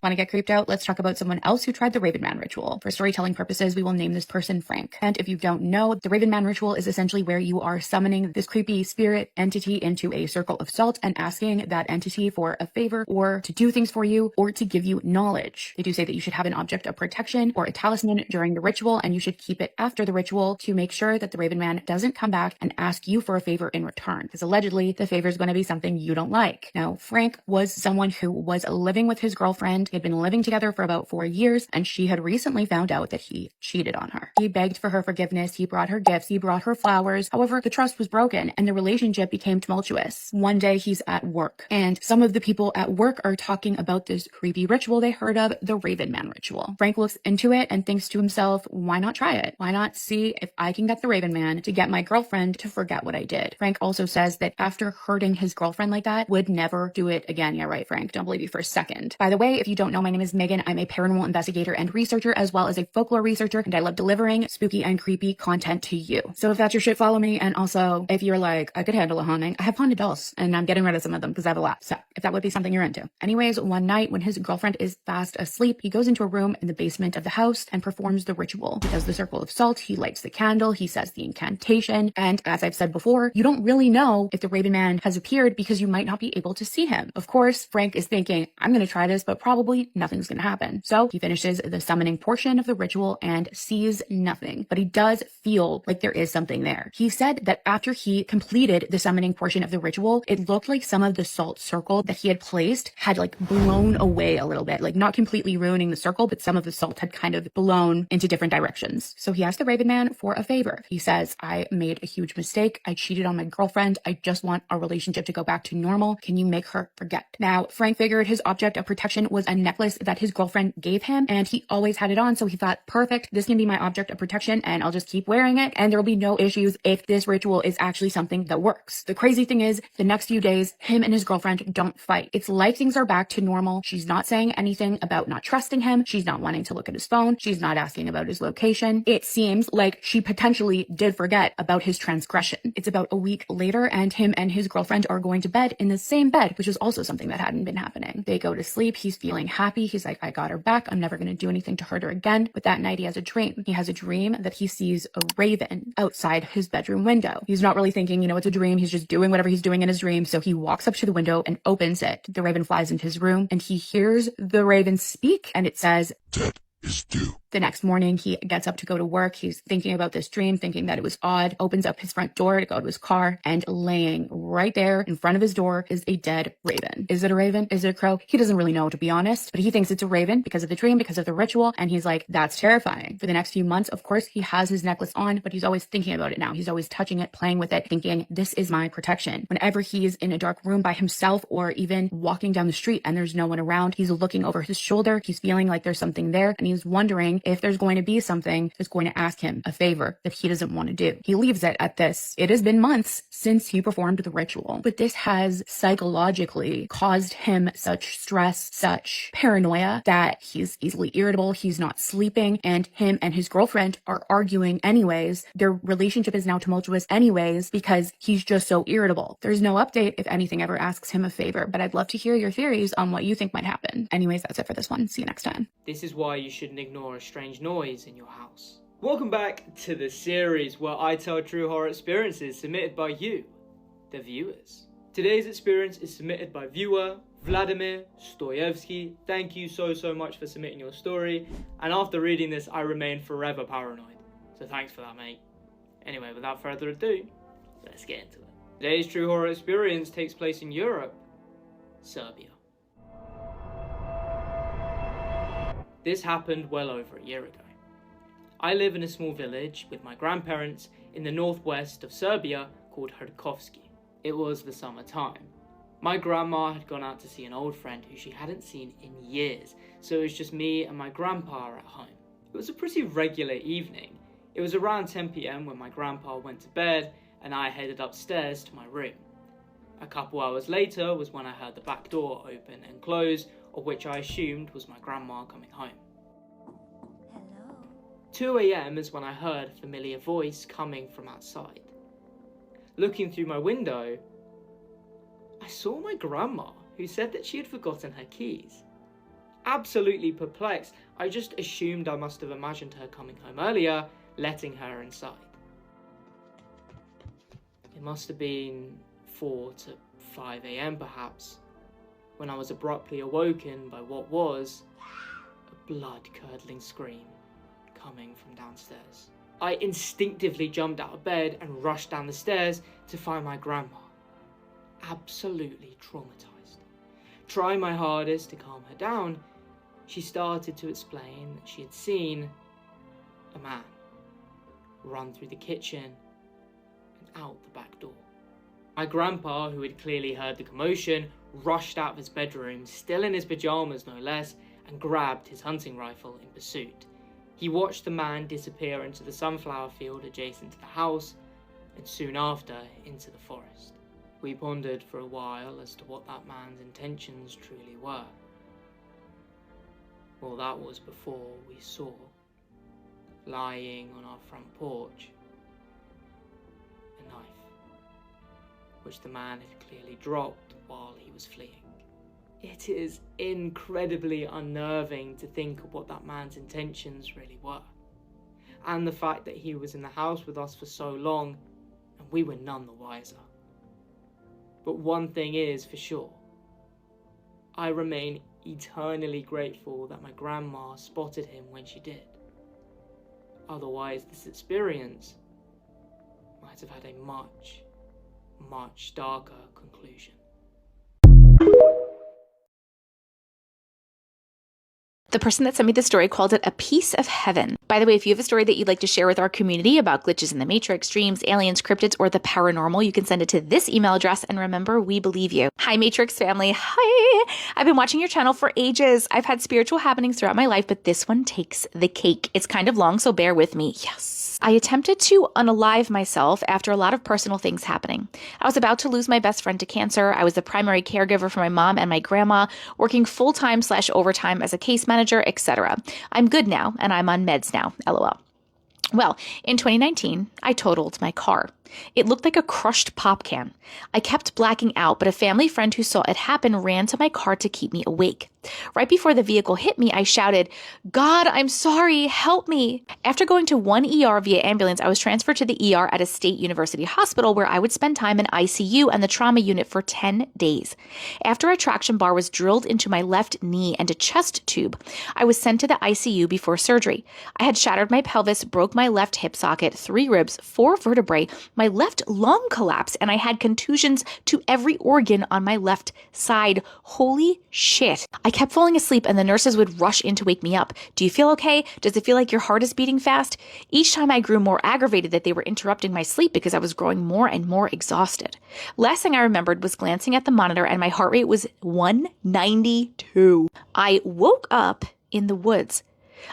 Want to get creeped out? Let's talk about someone else who tried the Raven Man ritual. For storytelling purposes, we will name this person Frank. And if you don't know, the Raven Man ritual is essentially where you are summoning this creepy spirit entity into a circle of salt and asking that entity for a favor or to do things for you or to give you knowledge. They do say that you should have an object of protection or a talisman during the ritual, and you should keep it after the ritual to make sure that the Raven Man doesn't come back and ask you for a favor in return, because allegedly the favor is going to be something you don't like. Now, Frank was someone who was living with his girlfriend. They had been living together for about 4 years, and she had recently found out that he cheated on her. He begged for her forgiveness. He brought her gifts. He brought her flowers. However, the trust was broken and the relationship became tumultuous. One day he's at work, and some of the people at work are talking about this creepy ritual they heard of, the Raven Man ritual. Frank looks into it and thinks to himself, why not try it? Why not see if I can get the Raven Man to get my girlfriend to forget what I did? Frank also says that after hurting his girlfriend like that, would never do it again. Yeah, right, Frank. Don't believe you for a second. By the way, if you don't know, my name is Megan. I'm a paranormal investigator and researcher, as well as a folklore researcher, and I love delivering spooky and creepy content to you. So if that's your shit, follow me. And also, if you're I could handle a haunting, I have haunted dolls, and I'm getting rid of some of them because I have a lot. So if that would be something you're into. Anyways, one night when his girlfriend is fast asleep, he goes into a room in the basement of the house and performs the ritual. He does the circle of salt, he lights the candle, he says the incantation, and as I've said before, you don't really know if the Raven Man has appeared because you might not be able to see him. Of course, Frank is thinking, I'm going to try this, but probably nothing's going to happen. So he finishes the summoning portion of the ritual and sees nothing, but he does feel like there is something there. He said that after he completed the summoning portion of the ritual, it looked like some of the salt circle that he had placed had blown away a little bit, not completely ruining the circle, but some of the salt had kind of blown into different directions. So he asked the Raven Man for a favor. He says, I made a huge mistake. I cheated on my girlfriend. I just want our relationship to go back to normal. Can you make her forget? Now, Frank figured his object of protection was a necklace that his girlfriend gave him, and he always had it on. So he thought, perfect, this can be my object of protection and I'll just keep wearing it and there'll be no issues if this ritual is actually something that works. The crazy thing is, the next few days, him and his girlfriend don't fight. It's like things are back to normal. She's not saying anything about not trusting him. She's not wanting to look at his phone. She's not asking about his location. It seems like she potentially did forget about his transgression. It's about a week later and him and his girlfriend are going to bed in the same bed, which is also something that hadn't been happening. They go to sleep. He's feeling happy. He's like, I got her back. I'm never going to do anything to hurt her again. But that night he has a dream. He has a dream that he sees a raven outside his bedroom window. He's not really thinking, it's a dream. He's just doing whatever he's doing in his dream. So he walks up to the window and opens it. The raven flies into his room and he hears the raven speak, and it says, "Death is due." The next morning, he gets up to go to work. He's thinking about this dream, thinking that it was odd, opens up his front door to go to his car, and laying right there in front of his door is a dead raven. Is it a raven? Is it a crow? He doesn't really know, to be honest, but he thinks it's a raven because of the dream, because of the ritual, and he's like, that's terrifying. For the next few months, of course, he has his necklace on, but he's always thinking about it now. He's always touching it, playing with it, thinking, this is my protection. Whenever he's in a dark room by himself or even walking down the street and there's no one around, he's looking over his shoulder. He's feeling like there's something there, and he's wondering saying if there's going to be something that's going to ask him a favor that he doesn't want to do. He leaves it at this. It has been months since he performed the ritual, but this has psychologically caused him such stress, such paranoia that he's easily irritable. He's not sleeping, and him and his girlfriend are arguing anyways. Their relationship is now tumultuous anyways because he's just so irritable. There's no update if anything ever asks him a favor, but I'd love to hear your theories on what you think might happen. Anyways, that's it for this one. See you next time. This is why you shouldn't ignore a strange noise in your house. Welcome back to the series where I tell true horror experiences submitted by you, the viewers. Today's experience is submitted by viewer Vladimir Stoyevsky. Thank you so much for submitting your story, and after reading this I remain forever paranoid, so thanks for that, mate. Anyway, without further ado, let's get into it. Today's true horror experience takes place in Europe, Serbia. This happened well over a year ago. I live in a small village with my grandparents in the northwest of Serbia called Hrkovski. It was the summertime. My grandma had gone out to see an old friend who she hadn't seen in years, so it was just me and my grandpa at home. It was a pretty regular evening. It was around 10 p.m. when my grandpa went to bed and I headed upstairs to my room. A couple hours later was when I heard the back door open and close, of which I assumed was my grandma coming home. 2 a.m. is when I heard a familiar voice coming from outside. Looking through my window, I saw my grandma, who said that she had forgotten her keys. Absolutely perplexed, I just assumed I must have imagined her coming home earlier, letting her inside. It must have been 4 to 5 a.m. perhaps, when I was abruptly awoken by what was a blood-curdling scream coming from downstairs. I instinctively jumped out of bed and rushed down the stairs to find my grandma, absolutely traumatized. Trying my hardest to calm her down, she started to explain that she had seen a man run through the kitchen and out the back door. My grandpa, who had clearly heard the commotion, rushed out of his bedroom, still in his pajamas no less, and grabbed his hunting rifle in pursuit. He watched the man disappear into the sunflower field adjacent to the house, and soon after into the forest. We pondered for a while as to what that man's intentions truly were. Well, that was before we saw, lying on our front porch, a knife, which the man had clearly dropped while he was fleeing. It is incredibly unnerving to think of what that man's intentions really were, and the fact that he was in the house with us for so long and we were none the wiser. But one thing is for sure, I remain eternally grateful that my grandma spotted him when she did. Otherwise, this experience might have had a much, much darker conclusion. The person that sent me the story called it a piece of heaven. By the way, if you have a story that you'd like to share with our community about glitches in the Matrix, dreams, aliens, cryptids, or the paranormal, you can send it to this email address. And remember, we believe you. Hi, Matrix family. Hi. I've been watching your channel for ages. I've had spiritual happenings throughout my life, but this one takes the cake. It's kind of long, so bear with me. Yes. I attempted to unalive myself after a lot of personal things happening. I was about to lose my best friend to cancer. I was the primary caregiver for my mom and my grandma, working full-time/overtime as a case manager, etc. I'm good now, and I'm on meds now, LOL. Well, in 2019, I totaled my car. It looked like a crushed pop can. I kept blacking out, but a family friend who saw it happen ran to my car to keep me awake. Right before the vehicle hit me, I shouted, "God, I'm sorry, help me." After going to one ER via ambulance, I was transferred to the ER at a state university hospital where I would spend time in ICU and the trauma unit for 10 days. After a traction bar was drilled into my left knee and a chest tube, I was sent to the ICU before surgery. I had shattered my pelvis, broke my left hip socket, 3 ribs, 4 vertebrae, my left lung collapsed, and I had contusions to every organ on my left side. Holy shit. I kept falling asleep and the nurses would rush in to wake me up. "Do you feel okay? Does it feel like your heart is beating fast?" Each time I grew more aggravated that they were interrupting my sleep because I was growing more and more exhausted. Last thing I remembered was glancing at the monitor and my heart rate was 192. I woke up in the woods.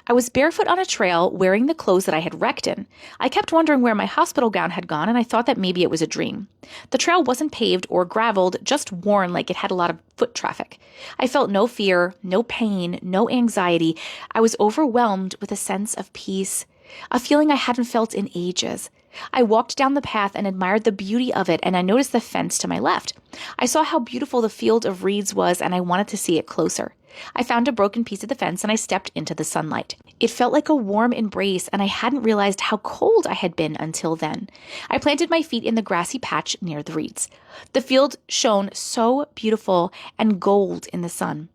I was barefoot on a trail wearing the clothes that I had wrecked in. I kept wondering where my hospital gown had gone, and I thought that maybe it was a dream. The trail wasn't paved or graveled, just worn like it had a lot of foot traffic. I felt no fear, no pain, no anxiety. I was overwhelmed with a sense of peace, a feeling I hadn't felt in ages. I walked down the path and admired the beauty of it, and I noticed the fence to my left. I saw how beautiful the field of reeds was, and I wanted to see it closer. I found a broken piece of the fence and I stepped into the sunlight. It felt like a warm embrace, and I hadn't realized how cold I had been until then. I planted my feet in the grassy patch near the reeds. The field shone so beautiful and gold in the sun.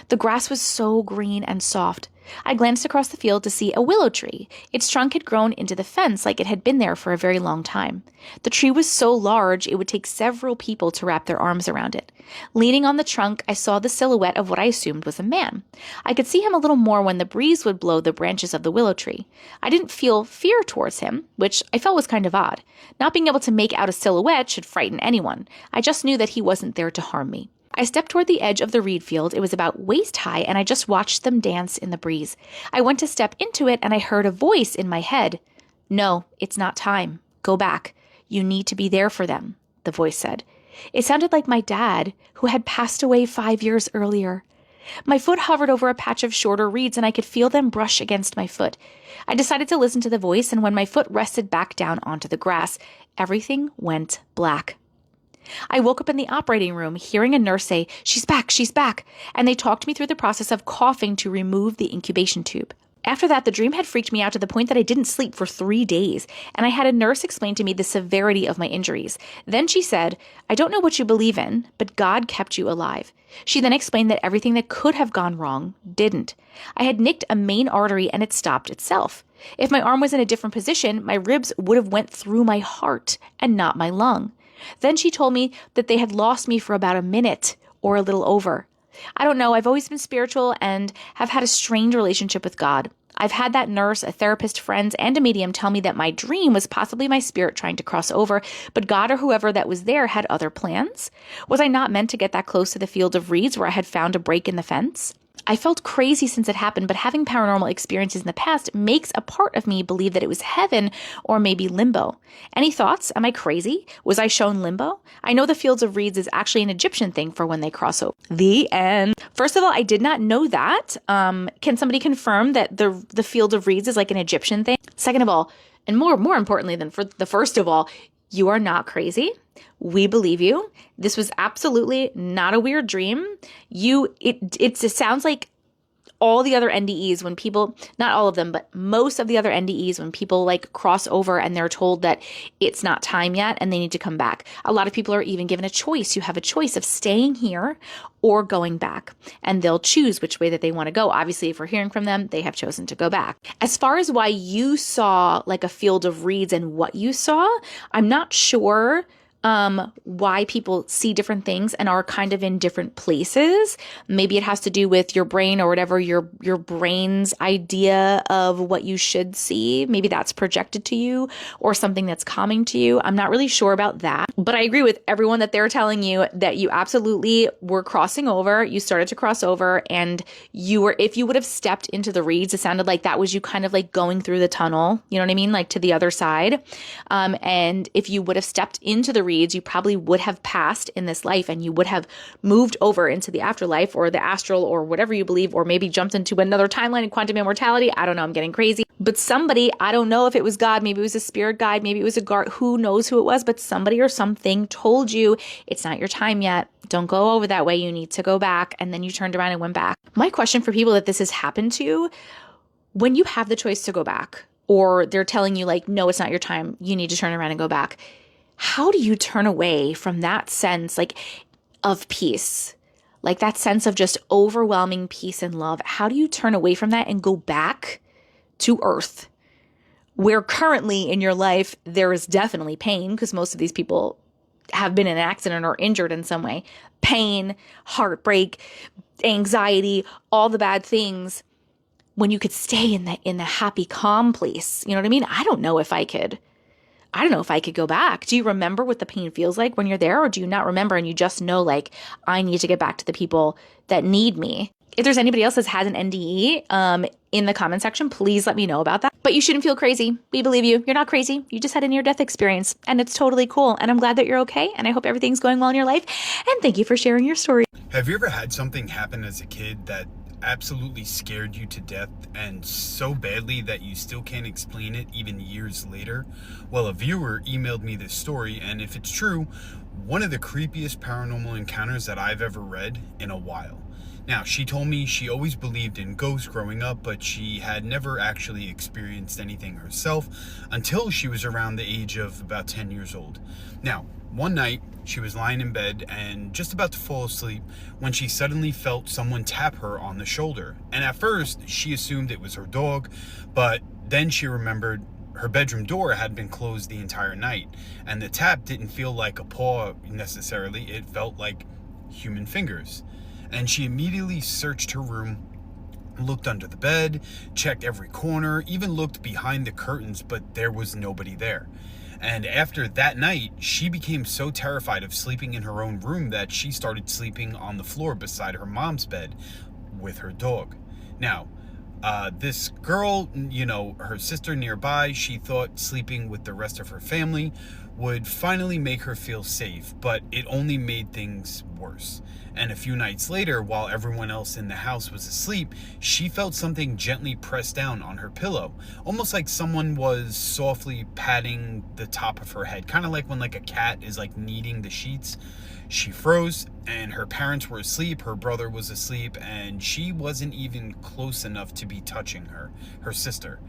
The grass was so green and soft. I glanced across the field to see a willow tree. Its trunk had grown into the fence like it had been there for a very long time. The tree was so large it would take several people to wrap their arms around it. Leaning on the trunk, I saw the silhouette of what I assumed was a man. I could see him a little more when the breeze would blow the branches of the willow tree. I didn't feel fear towards him, which I felt was kind of odd. Not being able to make out a silhouette should frighten anyone. I just knew that he wasn't there to harm me. I stepped toward the edge of the reed field. It was about waist high, and I just watched them dance in the breeze. I went to step into it, and I heard a voice in my head. "No, it's not time. Go back. You need to be there for them," the voice said. It sounded like my dad, who had passed away 5 years earlier. My foot hovered over a patch of shorter reeds, and I could feel them brush against my foot. I decided to listen to the voice, and when my foot rested back down onto the grass, everything went black. I woke up in the operating room, hearing a nurse say, she's back, and they talked me through the process of coughing to remove the incubation tube. After that, the dream had freaked me out to the point that I didn't sleep for 3 days, and I had a nurse explain to me the severity of my injuries. Then she said, "I don't know what you believe in, but God kept you alive." She then explained that everything that could have gone wrong didn't. I had nicked a main artery and it stopped itself. If my arm was in a different position, my ribs would have went through my heart and not my lung. Then she told me that they had lost me for about a minute or a little over. I don't know, I've always been spiritual and have had a strained relationship with God. I've had that nurse, a therapist, friends, and a medium tell me that my dream was possibly my spirit trying to cross over, but God or whoever that was there had other plans. Was I not meant to get that close to the field of reeds where I had found a break in the fence? I felt crazy since it happened, but having paranormal experiences in the past makes a part of me believe that it was heaven or maybe limbo. Any thoughts? Am I crazy? Was I shown limbo? I know the fields of reeds is actually an Egyptian thing for when they cross over. The end. First of all, I did not know that. Can somebody confirm that the field of reeds is like an Egyptian thing? Second of all, and more importantly than for the first of all, you are not crazy. We believe you. This was absolutely not a weird dream. It sounds like all the other NDEs when people, not all of them, but most of the other NDEs when people like cross over and they're told that it's not time yet and they need to come back. A lot of people are even given a choice. You have a choice of staying here or going back, and they'll choose which way that they want to go. Obviously, if we're hearing from them, they have chosen to go back. As far as why you saw like a field of reeds and what you saw, I'm not sure why people see different things and are kind of in different places. Maybe it has to do with your brain or whatever your brain's idea of what you should see. Maybe that's projected to you or something that's coming to you. I'm not really sure about that, but I agree with everyone that they're telling you that you absolutely were crossing over. You started to cross over, and if you would have stepped into the reeds, it sounded like that was you kind of like going through the tunnel, you know what I mean? Like to the other side. And if you would have stepped into the reeds, you probably would have passed in this life and you would have moved over into the afterlife or the astral or whatever you believe, or maybe jumped into another timeline in quantum immortality. I don't know. I'm getting crazy. But somebody, I don't know if it was God, maybe it was a spirit guide, maybe it was a guard, who knows who it was, but somebody or something told you it's not your time yet. Don't go over that way. You need to go back. And then you turned around and went back. My question for people that this has happened to, when you have the choice to go back, or they're telling you like, no, it's not your time, you need to turn around and go back. How do you turn away from that sense like of peace, like that sense of just overwhelming peace and love? How do you turn away from that and go back to earth, where currently in your life there is definitely pain, because most of these people have been in an accident or injured in some way, pain, heartbreak, anxiety, all the bad things, when you could stay in the happy, calm place? You know what I mean? I don't know if I could go back. Do you remember what the pain feels like when you're there, or do you not remember and you just know like, I need to get back to the people that need me? If there's anybody else that has an NDE in the comment section, please let me know about that. But you shouldn't feel crazy. We believe you. You're not crazy. You just had a near-death experience, and it's totally cool. And I'm glad that you're okay, and I hope everything's going well in your life. And thank you for sharing your story. Have you ever had something happen as a kid that absolutely scared you to death, and so badly that you still can't explain it even years later? Well, a viewer emailed me this story, and if it's true, one of the creepiest paranormal encounters that I've ever read in a while. Now, she told me she always believed in ghosts growing up, but she had never actually experienced anything herself until she was around the age of about 10 years old. Now, one night, she was lying in bed and just about to fall asleep when she suddenly felt someone tap her on the shoulder. And at first, she assumed it was her dog, but then she remembered her bedroom door had been closed the entire night, and the tap didn't feel like a paw necessarily, it felt like human fingers. And she immediately searched her room, looked under the bed, checked every corner, even looked behind the curtains, but there was nobody there. And after that night, she became so terrified of sleeping in her own room that she started sleeping on the floor beside her mom's bed with her dog. Now, this girl, her sister nearby, she thought sleeping with the rest of her family would finally make her feel safe, but it only made things worse. And a few nights later, while everyone else in the house was asleep, she felt something gently pressed down on her pillow, almost like someone was softly patting the top of her head, kind of like when a cat is kneading the sheets. She froze, and her parents were asleep, her brother was asleep, and she wasn't even close enough to be touching her sister.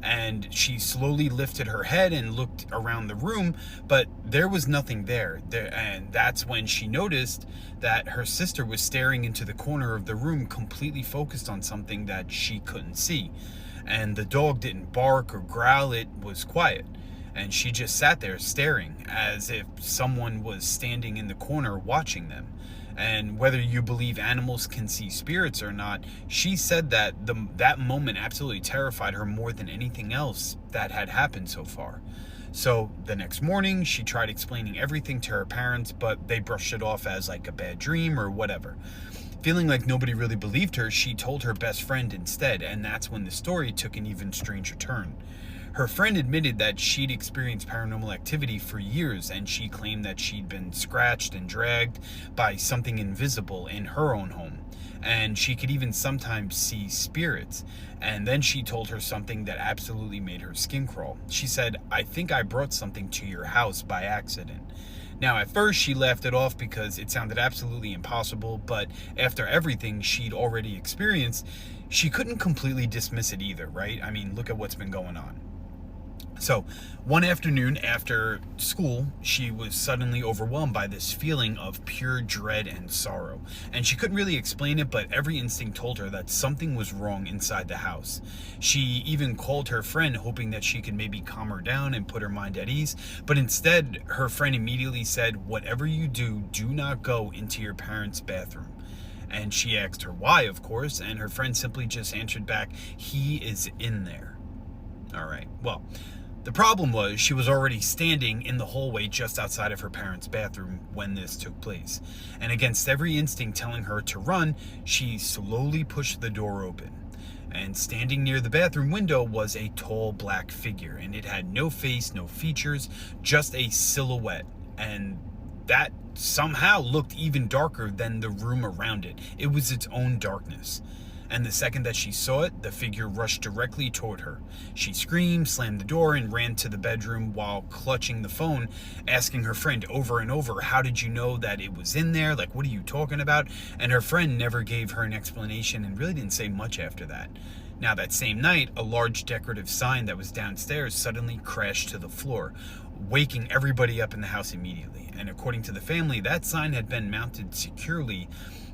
And she slowly lifted her head and looked around the room, but there was nothing there. And that's when she noticed that her sister was staring into the corner of the room, completely focused on something that she couldn't see. And the dog didn't bark or growl, it was quiet. And she just sat there staring as if someone was standing in the corner watching them. And whether you believe animals can see spirits or not, she said that that moment absolutely terrified her more than anything else that had happened so far. So the next morning, she tried explaining everything to her parents, but they brushed it off as a bad dream or whatever. Feeling like nobody really believed her, she told her best friend instead, and that's when the story took an even stranger turn. Her friend admitted that she'd experienced paranormal activity for years, and she claimed that she'd been scratched and dragged by something invisible in her own home. And she could even sometimes see spirits. And then she told her something that absolutely made her skin crawl. She said, "I think I brought something to your house by accident." Now, at first, she laughed it off because it sounded absolutely impossible, but after everything she'd already experienced, she couldn't completely dismiss it either, right? I mean, look at what's been going on. So, one afternoon after school, she was suddenly overwhelmed by this feeling of pure dread and sorrow. And she couldn't really explain it, but every instinct told her that something was wrong inside the house. She even called her friend, hoping that she could maybe calm her down and put her mind at ease. But instead, her friend immediately said, "Whatever you do, do not go into your parents' bathroom." And she asked her why, of course, and her friend simply just answered back, "He is in there." All right, well, the problem was she was already standing in the hallway just outside of her parents' bathroom when this took place. And against every instinct telling her to run, she slowly pushed the door open. And standing near the bathroom window was a tall black figure, and it had no face, no features, just a silhouette. And that somehow looked even darker than the room around it. It was its own darkness. And the second that she saw it, the figure rushed directly toward her. She screamed, slammed the door, and ran to the bedroom while clutching the phone, asking her friend over and over, "How did you know that it was in there? What are you talking about?" And her friend never gave her an explanation and really didn't say much after that. Now, that same night, a large decorative sign that was downstairs suddenly crashed to the floor, waking everybody up in the house immediately. And according to the family, that sign had been mounted securely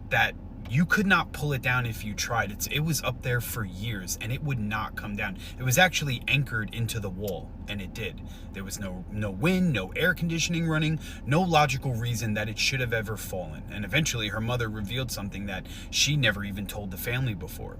that you could not pull it down if you tried. It was up there for years, and it would not come down. It was actually anchored into the wall, and it did. There was no wind, no air conditioning running, no logical reason that it should have ever fallen. And eventually, her mother revealed something that she never even told the family before.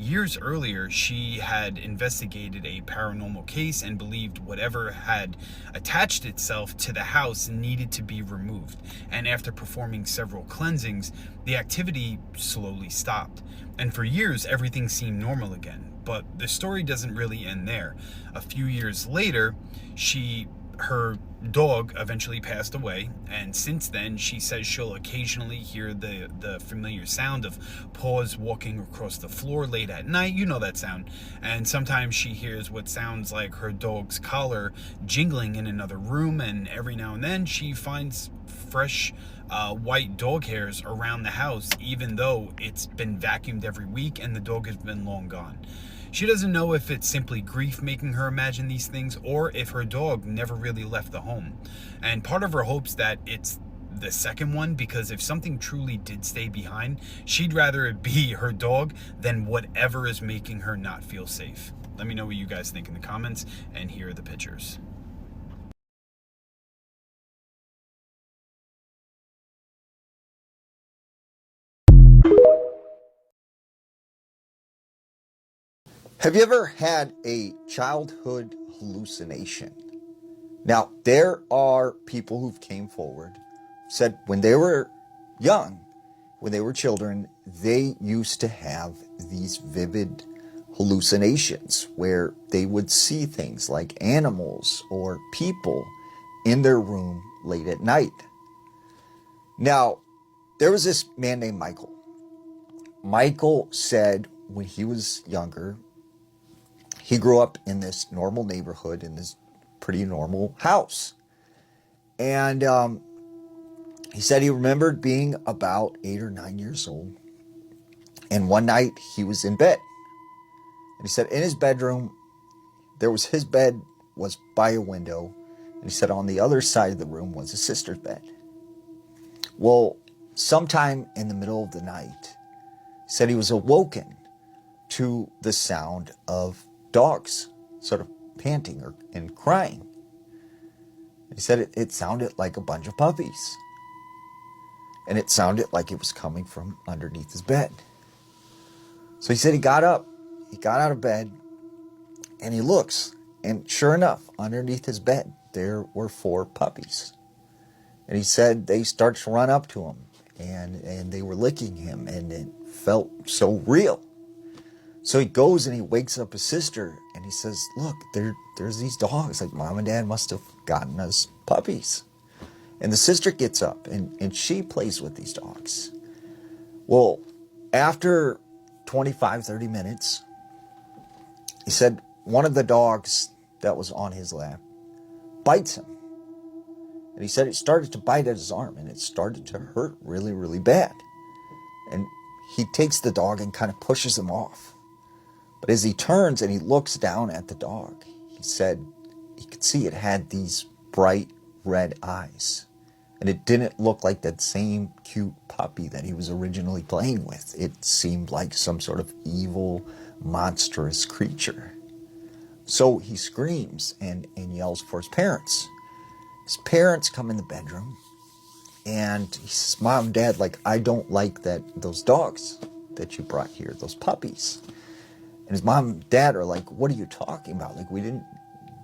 Years earlier, she had investigated a paranormal case and believed whatever had attached itself to the house needed to be removed. And after performing several cleansings, the activity slowly stopped. And for years, everything seemed normal again. But the story doesn't really end there. A few years later, her dog eventually passed away, and since then she says she'll occasionally hear the familiar sound of paws walking across the floor late at night. You know that sound. And sometimes she hears what sounds like her dog's collar jingling in another room, and every now and then she finds fresh white dog hairs around the house, even though it's been vacuumed every week and the dog has been long gone. She doesn't know if it's simply grief making her imagine these things or if her dog never really left the home. And part of her hopes that it's the second one, because if something truly did stay behind, she'd rather it be her dog than whatever is making her not feel safe. Let me know what you guys think in the comments, and here are the pictures. Have you ever had a childhood hallucination? Now, there are people who've came forward, said when they were young, when they were children, they used to have these vivid hallucinations where they would see things like animals or people in their room late at night. Now, there was this man named Michael. Michael said when he was younger, he grew up in this normal neighborhood, in this pretty normal house. And he said he remembered being about 8 or 9 years old. And one night he was in bed. And he said in his bedroom, his bed was by a window. And he said on the other side of the room was his sister's bed. Well, sometime in the middle of the night, he said he was awoken to the sound of dogs sort of panting and crying. He said it sounded like a bunch of puppies. And it sounded like it was coming from underneath his bed. So he said he got up, he got out of bed, and he looks, and sure enough, underneath his bed, there were 4 puppies. And he said they started to run up to him, and they were licking him, and it felt so real. So he goes and he wakes up his sister and he says, look, there's these dogs. Like, Mom and Dad must have gotten us puppies. And the sister gets up and she plays with these dogs. Well, after 25, 30 minutes, he said one of the dogs that was on his lap bites him. And he said it started to bite at his arm and it started to hurt really, really bad. And he takes the dog and kind of pushes him off. But as he turns and he looks down at the dog, he said he could see it had these bright red eyes. And it didn't look like that same cute puppy that he was originally playing with. It seemed like some sort of evil, monstrous creature. So he screams and yells for his parents. His parents come in the bedroom and he says, Mom, Dad, like, I don't like those dogs that you brought here, those puppies. And his mom and dad are like, what are you talking about? Like, we didn't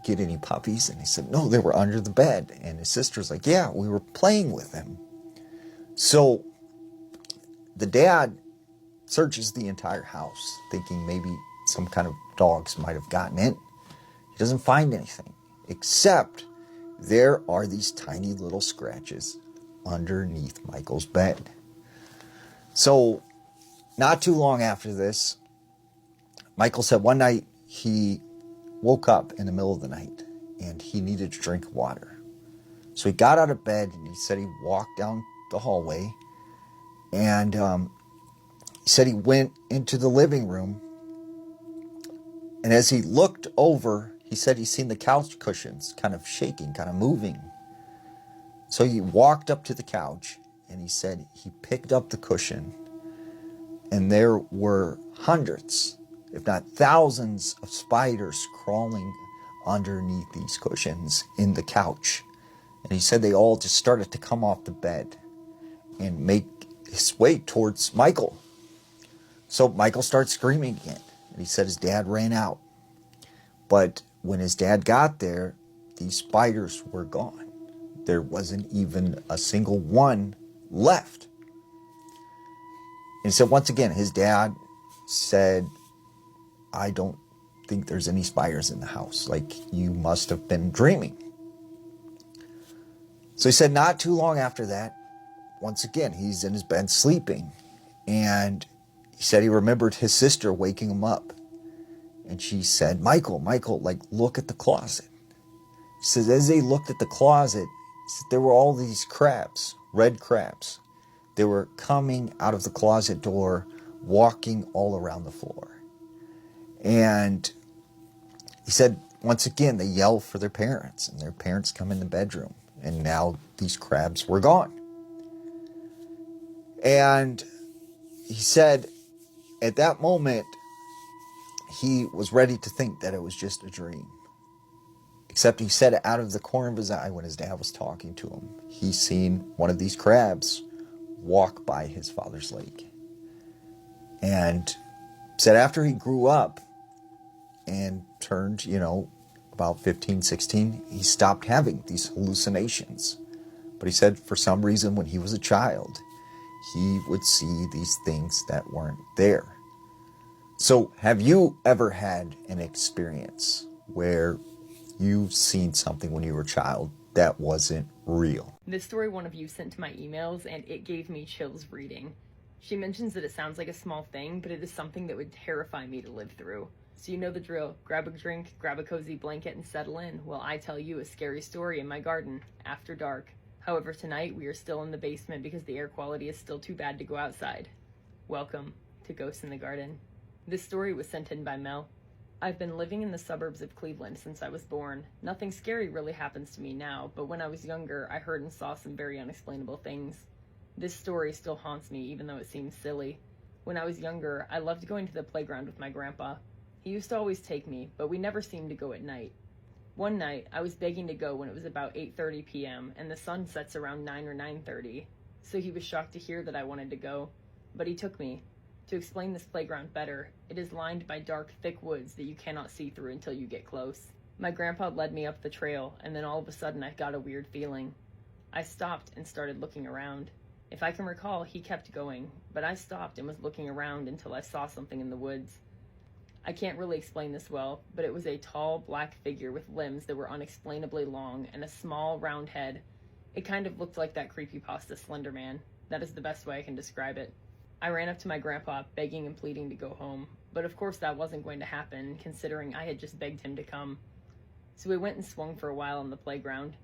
get any puppies. And he said, no, they were under the bed. And his sister's like, yeah, we were playing with them. So the dad searches the entire house, thinking maybe some kind of dogs might have gotten in. He doesn't find anything, except there are these tiny little scratches underneath Michael's bed. So not too long after this, Michael said one night he woke up in the middle of the night and he needed to drink water. So he got out of bed and he said he walked down the hallway and he said he went into the living room, and as he looked over, he said he seen the couch cushions kind of shaking, kind of moving. So he walked up to the couch and he said he picked up the cushion and there were hundreds, if not thousands, of spiders crawling underneath these cushions in the couch. And he said they all just started to come off the bed and make his way towards Michael. So Michael starts screaming again. And he said his dad ran out. But when his dad got there, these spiders were gone. There wasn't even a single one left. And so once again, his dad said, I don't think there's any spiders in the house. Like, you must have been dreaming. So he said not too long after that, once again, he's in his bed sleeping. And he said he remembered his sister waking him up. And she said, Michael, like, look at the closet. He says, as they looked at the closet, there were all these crabs, red crabs. They were coming out of the closet door, walking all around the floor. And he said, once again, they yell for their parents, and their parents come in the bedroom. And now these crabs were gone. And he said, at that moment, he was ready to think that it was just a dream. Except he said out of the corner of his eye when his dad was talking to him, he seen one of these crabs walk by his father's lake. And said after he grew up and turned, about 15, 16, he stopped having these hallucinations. But he said for some reason when he was a child, he would see these things that weren't there. So have you ever had an experience where you've seen something when you were a child that wasn't real? This story one of you sent to my emails, and it gave me chills reading. She mentions that it sounds like a small thing, but it is something that would terrify me to live through. So you know the drill. Grab a drink, grab a cozy blanket, and settle in while I tell you a scary story in my garden, after dark. However, tonight we are still in the basement because the air quality is still too bad to go outside. Welcome to Ghosts in the Garden. This story was sent in by Mel. I've been living in the suburbs of Cleveland since I was born. Nothing scary really happens to me now, but when I was younger, I heard and saw some very unexplainable things. This story still haunts me, even though it seems silly. When I was younger, I loved going to the playground with my grandpa. He used to always take me, but we never seemed to go at night. One night, I was begging to go when it was about 8:30 p.m., and the sun sets around 9 or 9:30, so he was shocked to hear that I wanted to go. But he took me. To explain this playground better, it is lined by dark, thick woods that you cannot see through until you get close. My grandpa led me up the trail, and then all of a sudden I got a weird feeling. I stopped and started looking around. If I can recall, he kept going, but I stopped and was looking around until I saw something in the woods. I can't really explain this well, but it was a tall, black figure with limbs that were unexplainably long and a small, round head. It kind of looked like that creepypasta Slender Man. That is the best way I can describe it. I ran up to my grandpa, begging and pleading to go home, but of course that wasn't going to happen, considering I had just begged him to come. So we went and swung for a while on the playground.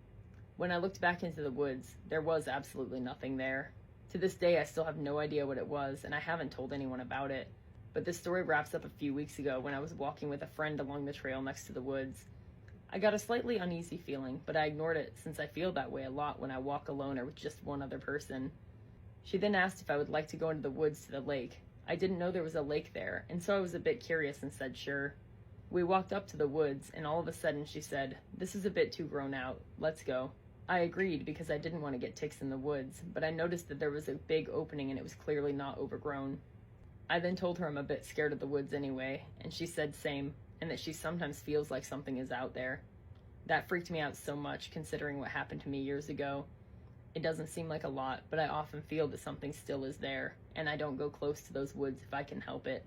When I looked back into the woods, there was absolutely nothing there. To this day, I still have no idea what it was, and I haven't told anyone about it. But this story wraps up a few weeks ago when I was walking with a friend along the trail next to the woods. I got a slightly uneasy feeling, but I ignored it since I feel that way a lot when I walk alone or with just one other person. She then asked if I would like to go into the woods to the lake. I didn't know there was a lake there, and so I was a bit curious and said sure. We walked up to the woods, and all of a sudden she said, "This is a bit too grown out. Let's go." I agreed because I didn't want to get ticks in the woods, but I noticed that there was a big opening and it was clearly not overgrown. I then told her I'm a bit scared of the woods anyway, and she said same, and that she sometimes feels like something is out there. That freaked me out so much considering what happened to me years ago. It doesn't seem like a lot, but I often feel that something still is there, and I don't go close to those woods if I can help it.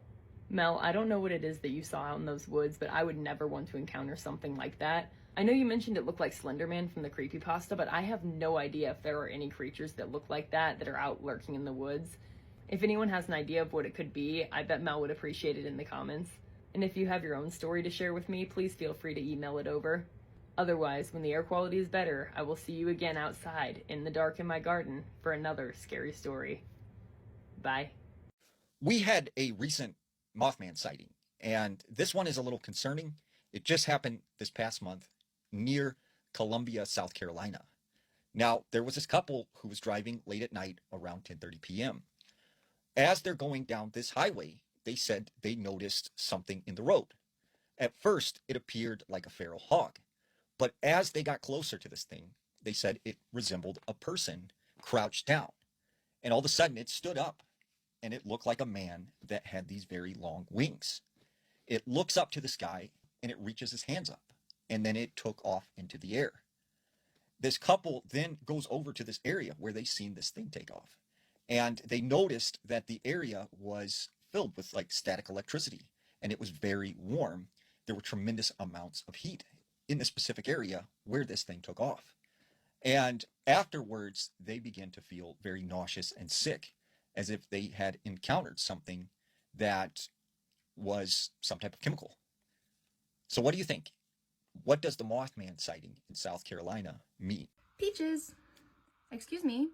Mel, I don't know what it is that you saw out in those woods, but I would never want to encounter something like that. I know you mentioned it looked like Slender Man from the creepypasta, but I have no idea if there are any creatures that look like that are out lurking in the woods. If anyone has an idea of what it could be, I bet Mel would appreciate it in the comments. And if you have your own story to share with me, please feel free to email it over. Otherwise, when the air quality is better, I will see you again outside, in the dark in my garden, for another scary story. Bye. We had a recent Mothman sighting, and this one is a little concerning. It just happened this past month near Columbia, South Carolina. Now, there was this couple who was driving late at night around 10:30 p.m. As they're going down this highway, they said they noticed something in the road. At first, it appeared like a feral hog. But as they got closer to this thing, they said it resembled a person crouched down. And all of a sudden, it stood up, and it looked like a man that had these very long wings. It looks up to the sky and it reaches its hands up, and then it took off into the air. This couple then goes over to this area where they seen this thing take off, and they noticed that the area was filled with like static electricity, and it was very warm. There were tremendous amounts of heat in the specific area where this thing took off. And afterwards, they began to feel very nauseous and sick, as if they had encountered something that was some type of chemical. So what do you think? What does the Mothman sighting in South Carolina mean? Peaches! Excuse me.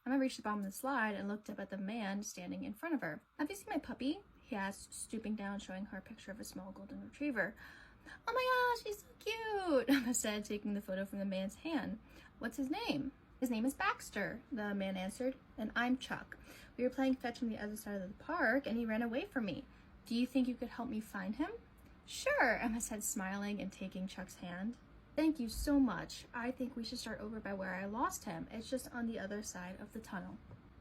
Emma reached the bottom of the slide and looked up at the man standing in front of her. Have you seen my puppy? He asked, stooping down, showing her a picture of a small golden retriever. Oh my gosh, he's so cute, Emma said, taking the photo from the man's hand. What's his name? His name is Baxter, the man answered, and I'm Chuck. We were playing fetch on the other side of the park, and he ran away from me. Do you think you could help me find him? Sure, Emma said, smiling and taking Chuck's hand. Thank you so much. I think we should start over by where I lost him. It's just on the other side of the tunnel.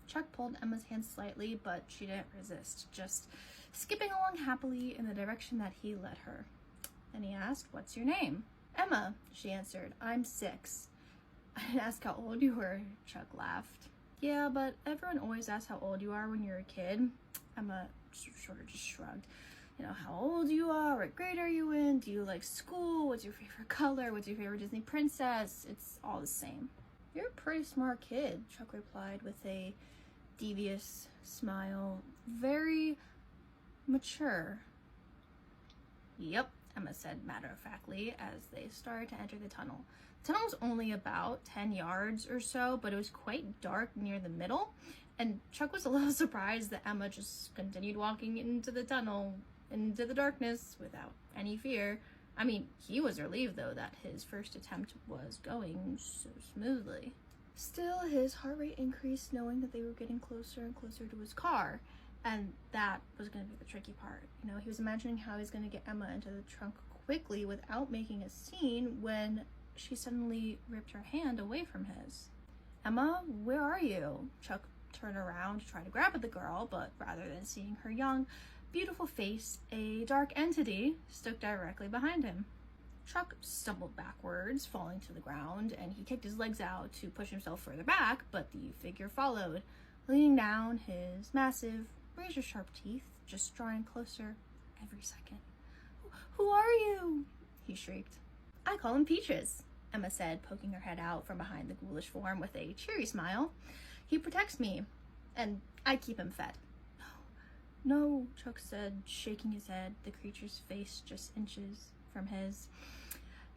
Chuck pulled Emma's hand slightly, but she didn't resist, just skipping along happily in the direction that he led her. Then he asked, what's your name? Emma, she answered. I'm 6. I didn't ask how old you were, Chuck laughed. Yeah, but everyone always asks how old you are when you're a kid. Emma sort of just shrugged. You know, how old you are, what grade are you in, do you like school, what's your favorite color, what's your favorite Disney princess, it's all the same. You're a pretty smart kid, Chuck replied with a devious smile, very mature. Yep, Emma said matter-of-factly as they started to enter the tunnel. The tunnel was only about 10 yards or so, but it was quite dark near the middle, and Chuck was a little surprised that Emma just continued walking into the tunnel, into the darkness, without any fear. I mean, he was relieved, though, that his first attempt was going so smoothly. Still, his heart rate increased, knowing that they were getting closer and closer to his car, and that was going to be the tricky part. You know, he was imagining how he's going to get Emma into the trunk quickly without making a scene when she suddenly ripped her hand away from his. Emma, where are you? Chuck turned around to try to grab at the girl, but rather than seeing her young, beautiful face, a dark entity stuck directly behind him. Chuck stumbled backwards, falling to the ground, and he kicked his legs out to push himself further back, but the figure followed, leaning down, his massive, razor-sharp teeth just drawing closer every second. Who are you? He shrieked. I call him Peaches, Emma said, poking her head out from behind the ghoulish form with a cheery smile. He protects me, and I keep him fed. No, Chuck said, shaking his head, the creature's face just inches from his.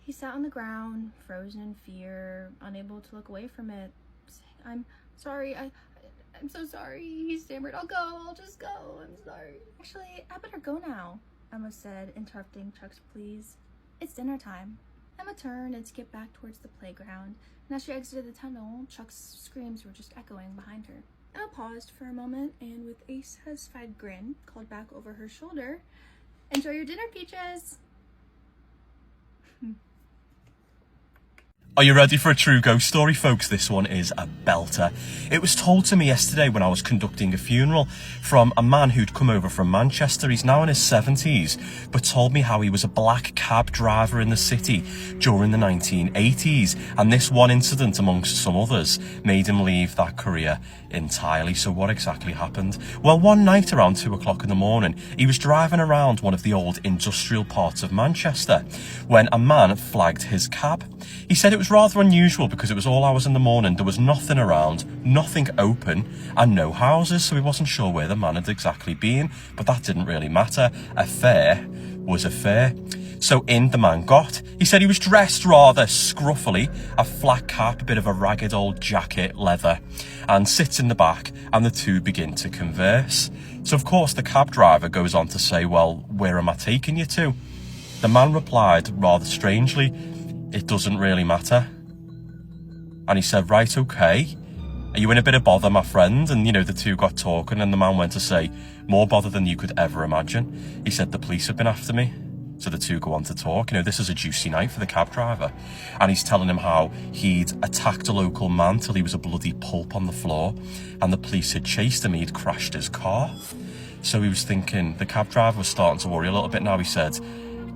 He sat on the ground, frozen in fear, unable to look away from it, saying, I'm sorry, I'm so sorry, he stammered. I'll just go, I'm sorry. Actually, I better go now, Emma said, interrupting Chuck's pleas. It's dinner time. Emma turned and skipped back towards the playground, and as she exited the tunnel, Chuck's screams were just echoing behind her. Emma paused for a moment, and with a satisfied grin, called back over her shoulder, Enjoy your dinner, Peaches! Are you ready for a true ghost story, folks? This one is a belter. It was told to me yesterday when I was conducting a funeral from a man who'd come over from Manchester. He's now in his 70s, but told me how he was a black cab driver in the city during the 1980s. And this one incident, amongst some others, made him leave that career entirely. So what exactly happened? Well, one night around 2 o'clock in the morning, he was driving around one of the old industrial parts of Manchester when a man flagged his cab. He said it was rather unusual because it was all hours in the morning, there was nothing around, nothing open, and no houses, so he wasn't sure where the man had exactly been, but that didn't really matter. A fare was a fare. So in the man got. He said he was dressed rather scruffily, a flat cap, a bit of a ragged old jacket, leather, and sits in the back, and the two begin to converse. So of course the cab driver goes on to say, well, where am I taking you to? The man replied rather strangely, it doesn't really matter. And he said, right, okay. Are you in a bit of bother, my friend? And, the two got talking, and the man went to say, more bother than you could ever imagine. He said, the police have been after me. So the two go on to talk. This is a juicy night for the cab driver. And he's telling him how he'd attacked a local man till he was a bloody pulp on the floor. And the police had chased him, he'd crashed his car. So he was thinking, the cab driver was starting to worry a little bit now. He said,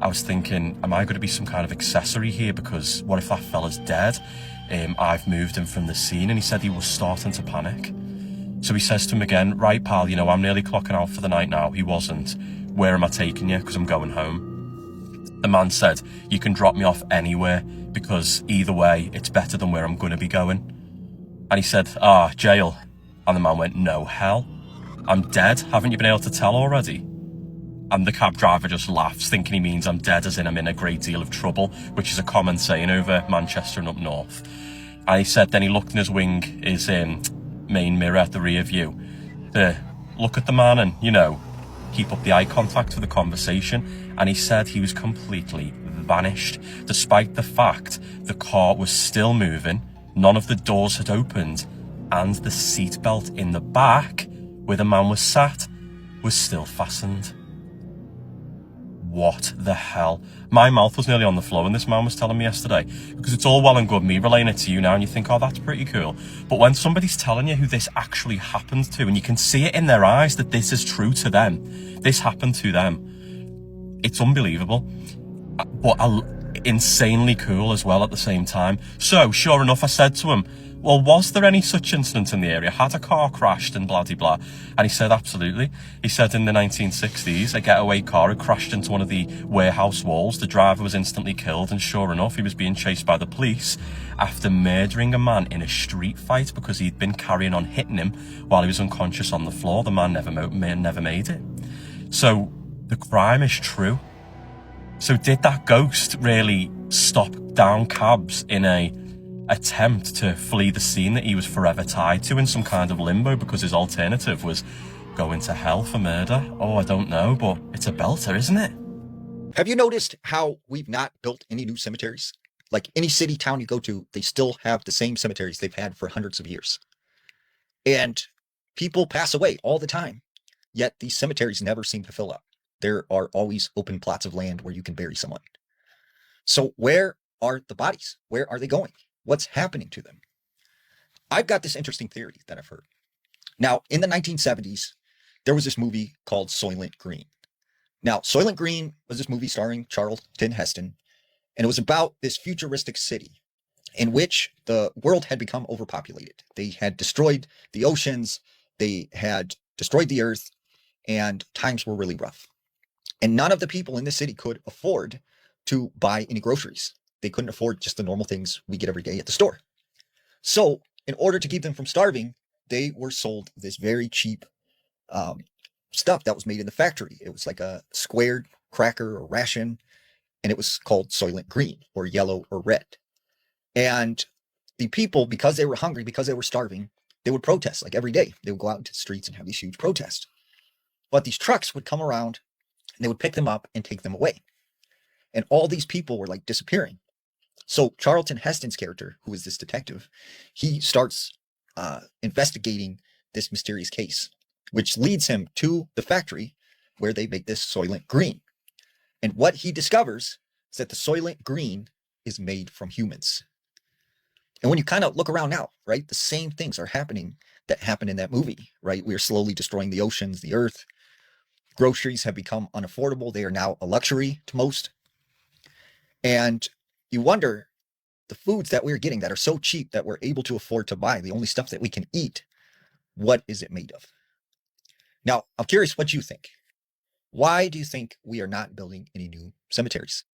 I was thinking, am I going to be some kind of accessory here? Because what if that fella's dead? I've moved him from the scene. And he said he was starting to panic. So he says to him again, right, pal, you know, I'm nearly clocking out for the night now. He wasn't. Where am I taking you? Because I'm going home. The man said, you can drop me off anywhere, because either way, it's better than where I'm going to be going. And he said, jail. And the man went, no, hell. I'm dead. Haven't you been able to tell already? And the cab driver just laughs, thinking he means I'm dead as in I'm in a great deal of trouble, which is a common saying over Manchester and up north. And he said then he looked in his main mirror at the rear view to look at the man and, you know, keep up the eye contact for the conversation. And he said he was completely vanished, despite the fact the car was still moving, none of the doors had opened, and the seatbelt in the back, where the man was sat, was still fastened. What the hell? My mouth was nearly on the floor when this man was telling me yesterday, because it's all well and good me relaying it to you now and you think, oh, that's pretty cool. But when somebody's telling you who this actually happened to, and you can see it in their eyes that this is true to them, this happened to them, it's unbelievable. But insanely cool as well at the same time. So, sure enough, I said to him, well, was there any such incident in the area? Had a car crashed and blah, blah, blah? And he said, absolutely. He said in the 1960s, a getaway car had crashed into one of the warehouse walls. The driver was instantly killed, and sure enough, he was being chased by the police after murdering a man in a street fight because he'd been carrying on hitting him while he was unconscious on the floor. The man never made it. So the crime is true. So did that ghost really stop down cabs in a attempt to flee the scene that he was forever tied to in some kind of limbo because his alternative was going to hell for murder? Oh, I don't know, but it's a belter, isn't it? Have you noticed how we've not built any new cemeteries? Like any city, town you go to, they still have the same cemeteries they've had for hundreds of years. And people pass away all the time, yet these cemeteries never seem to fill up. There are always open plots of land where you can bury someone. So where are the bodies? Where are they going? What's happening to them? I've got this interesting theory that I've heard. Now, in the 1970s, there was this movie called Soylent Green. Now, Soylent Green was this movie starring Charlton Heston, and it was about this futuristic city in which the world had become overpopulated. They had destroyed the oceans, they had destroyed the earth, and times were really rough. And none of the people in the city could afford to buy any groceries. They couldn't afford just the normal things we get every day at the store. So in order to keep them from starving, they were sold this very cheap stuff that was made in the factory. It was like a squared cracker or ration, and it was called Soylent Green or yellow or red. And the people, because they were hungry, because they were starving, they would protest like every day. They would go out into the streets and have these huge protests. But these trucks would come around and they would pick them up and take them away. And all these people were like disappearing. So Charlton Heston's character, who is this detective, he starts investigating this mysterious case, which leads him to the factory where they make this Soylent Green. And what he discovers is that the Soylent Green is made from humans. And when you kind of look around now, right, the same things are happening that happened in that movie, right? We are slowly destroying the oceans, the earth. Groceries have become unaffordable. They are now a luxury to most. And you wonder, the foods that we're getting that are so cheap that we're able to afford to buy, the only stuff that we can eat, what is it made of? Now, I'm curious what you think. Why do you think we are not building any new cemeteries?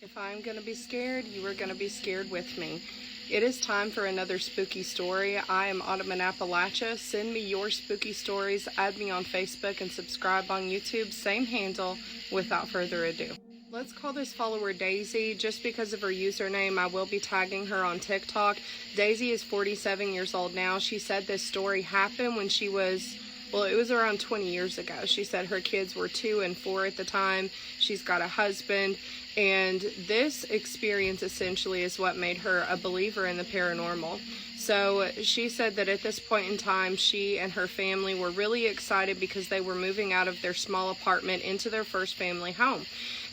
If I'm going to be scared, you are going to be scared with me. It is time for another spooky story. I am Autumn in Appalachia. Send me your spooky stories, add me on Facebook, and subscribe on YouTube. Same handle. Without further ado, let's call this follower Daisy. Just because of her username, I will be tagging her on TikTok. Daisy is 47 years old now. She said this story happened when she was, well, it was around 20 years ago. She said her kids were 2 and 4 at the time. She's got a husband. And this experience essentially is what made her a believer in the paranormal. So she said that at this point in time, she and her family were really excited because they were moving out of their small apartment into their first family home.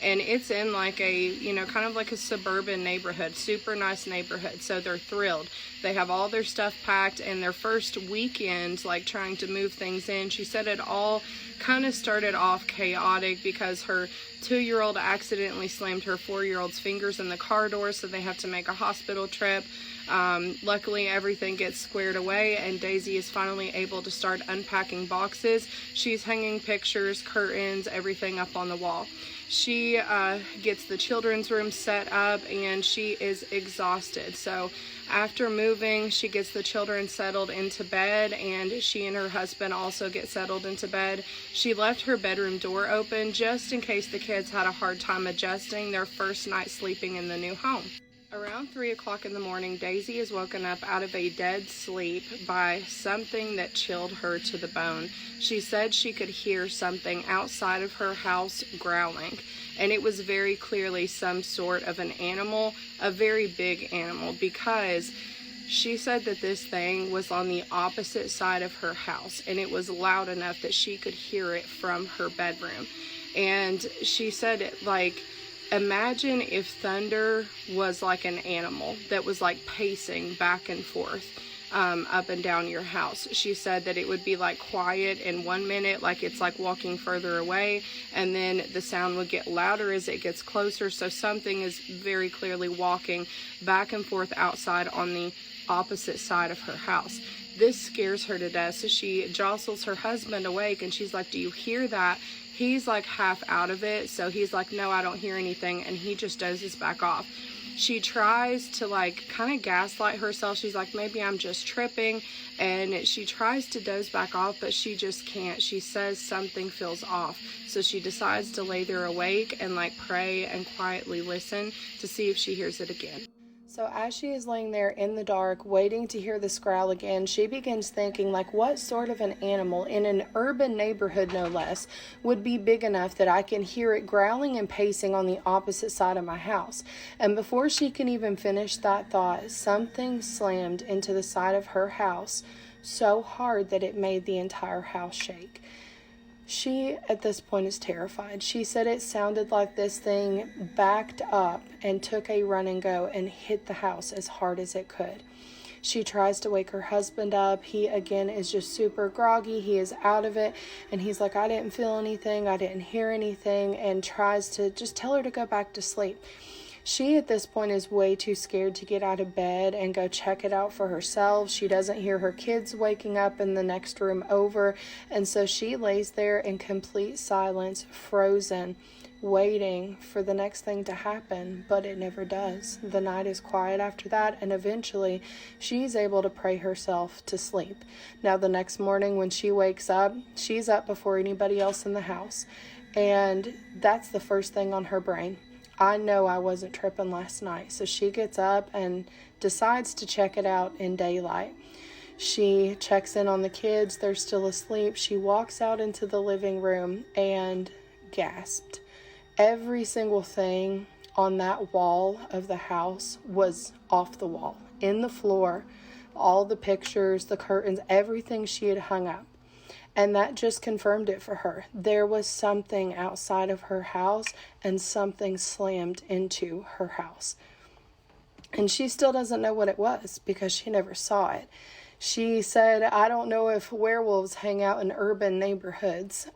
And it's in like a, kind of like a suburban neighborhood, super nice neighborhood. So they're thrilled. They have all their stuff packed, and their first weekend, like trying to move things in, she said it all kind of started off chaotic because her 2-year-old accidentally slammed her 4-year-old's fingers in the car door, so they have to make a hospital trip. Luckily, everything gets squared away, and Daisy is finally able to start unpacking boxes. She's hanging pictures, curtains, everything up on the wall. She gets the children's room set up, and she is exhausted. So after moving, she gets the children settled into bed, and she and her husband also get settled into bed. She left her bedroom door open just in case the kids had a hard time adjusting their first night sleeping in the new home. Around 3 o'clock in the morning, Daisy is woken up out of a dead sleep by something that chilled her to the bone. She said she could hear something outside of her house growling, and it was very clearly some sort of an animal, a very big animal, because she said that this thing was on the opposite side of her house, and it was loud enough that she could hear it from her bedroom. And she said, imagine if thunder was like an animal that was like pacing back and forth up and down your house. She said that it would be like quiet in 1 minute, like it's like walking further away, and then the sound would get louder as it gets closer. So something is very clearly walking back and forth outside on the opposite side of her house. This scares her to death, so she jostles her husband awake, and she's like, "Do you hear that?" He's like half out of it, so he's like, "No, I don't hear anything," and he just dozes back off. She tries to kind of gaslight herself. She's like, "Maybe I'm just tripping," and she tries to doze back off, but she just can't. She says something feels off, so she decides to lay there awake and pray and quietly listen to see if she hears it again. So as she is laying there in the dark, waiting to hear this growl again, she begins thinking, what sort of an animal, in an urban neighborhood no less, would be big enough that I can hear it growling and pacing on the opposite side of my house? And before she can even finish that thought, something slammed into the side of her house so hard that it made the entire house shake. She, at this point, is terrified. She said it sounded like this thing backed up and took a run and go and hit the house as hard as it could. She tries to wake her husband up. He, again, is just super groggy. He is out of it, and he's like, "I didn't feel anything. I didn't hear anything," and tries to just tell her to go back to sleep. She, at this point, is way too scared to get out of bed and go check it out for herself. She doesn't hear her kids waking up in the next room over, and so she lays there in complete silence, frozen, waiting for the next thing to happen, but it never does. The night is quiet after that, and eventually she's able to pray herself to sleep. Now, the next morning when she wakes up, she's up before anybody else in the house, and that's the first thing on her brain. I know I wasn't tripping last night. So she gets up and decides to check it out in daylight. She checks in on the kids. They're still asleep. She walks out into the living room and gasped. Every single thing on that wall of the house was off the wall, in the floor, all the pictures, the curtains, everything she had hung up. And that just confirmed it for her. There was something outside of her house, and something slammed into her house. And she still doesn't know what it was because she never saw it. She said, "I don't know if werewolves hang out in urban neighborhoods,"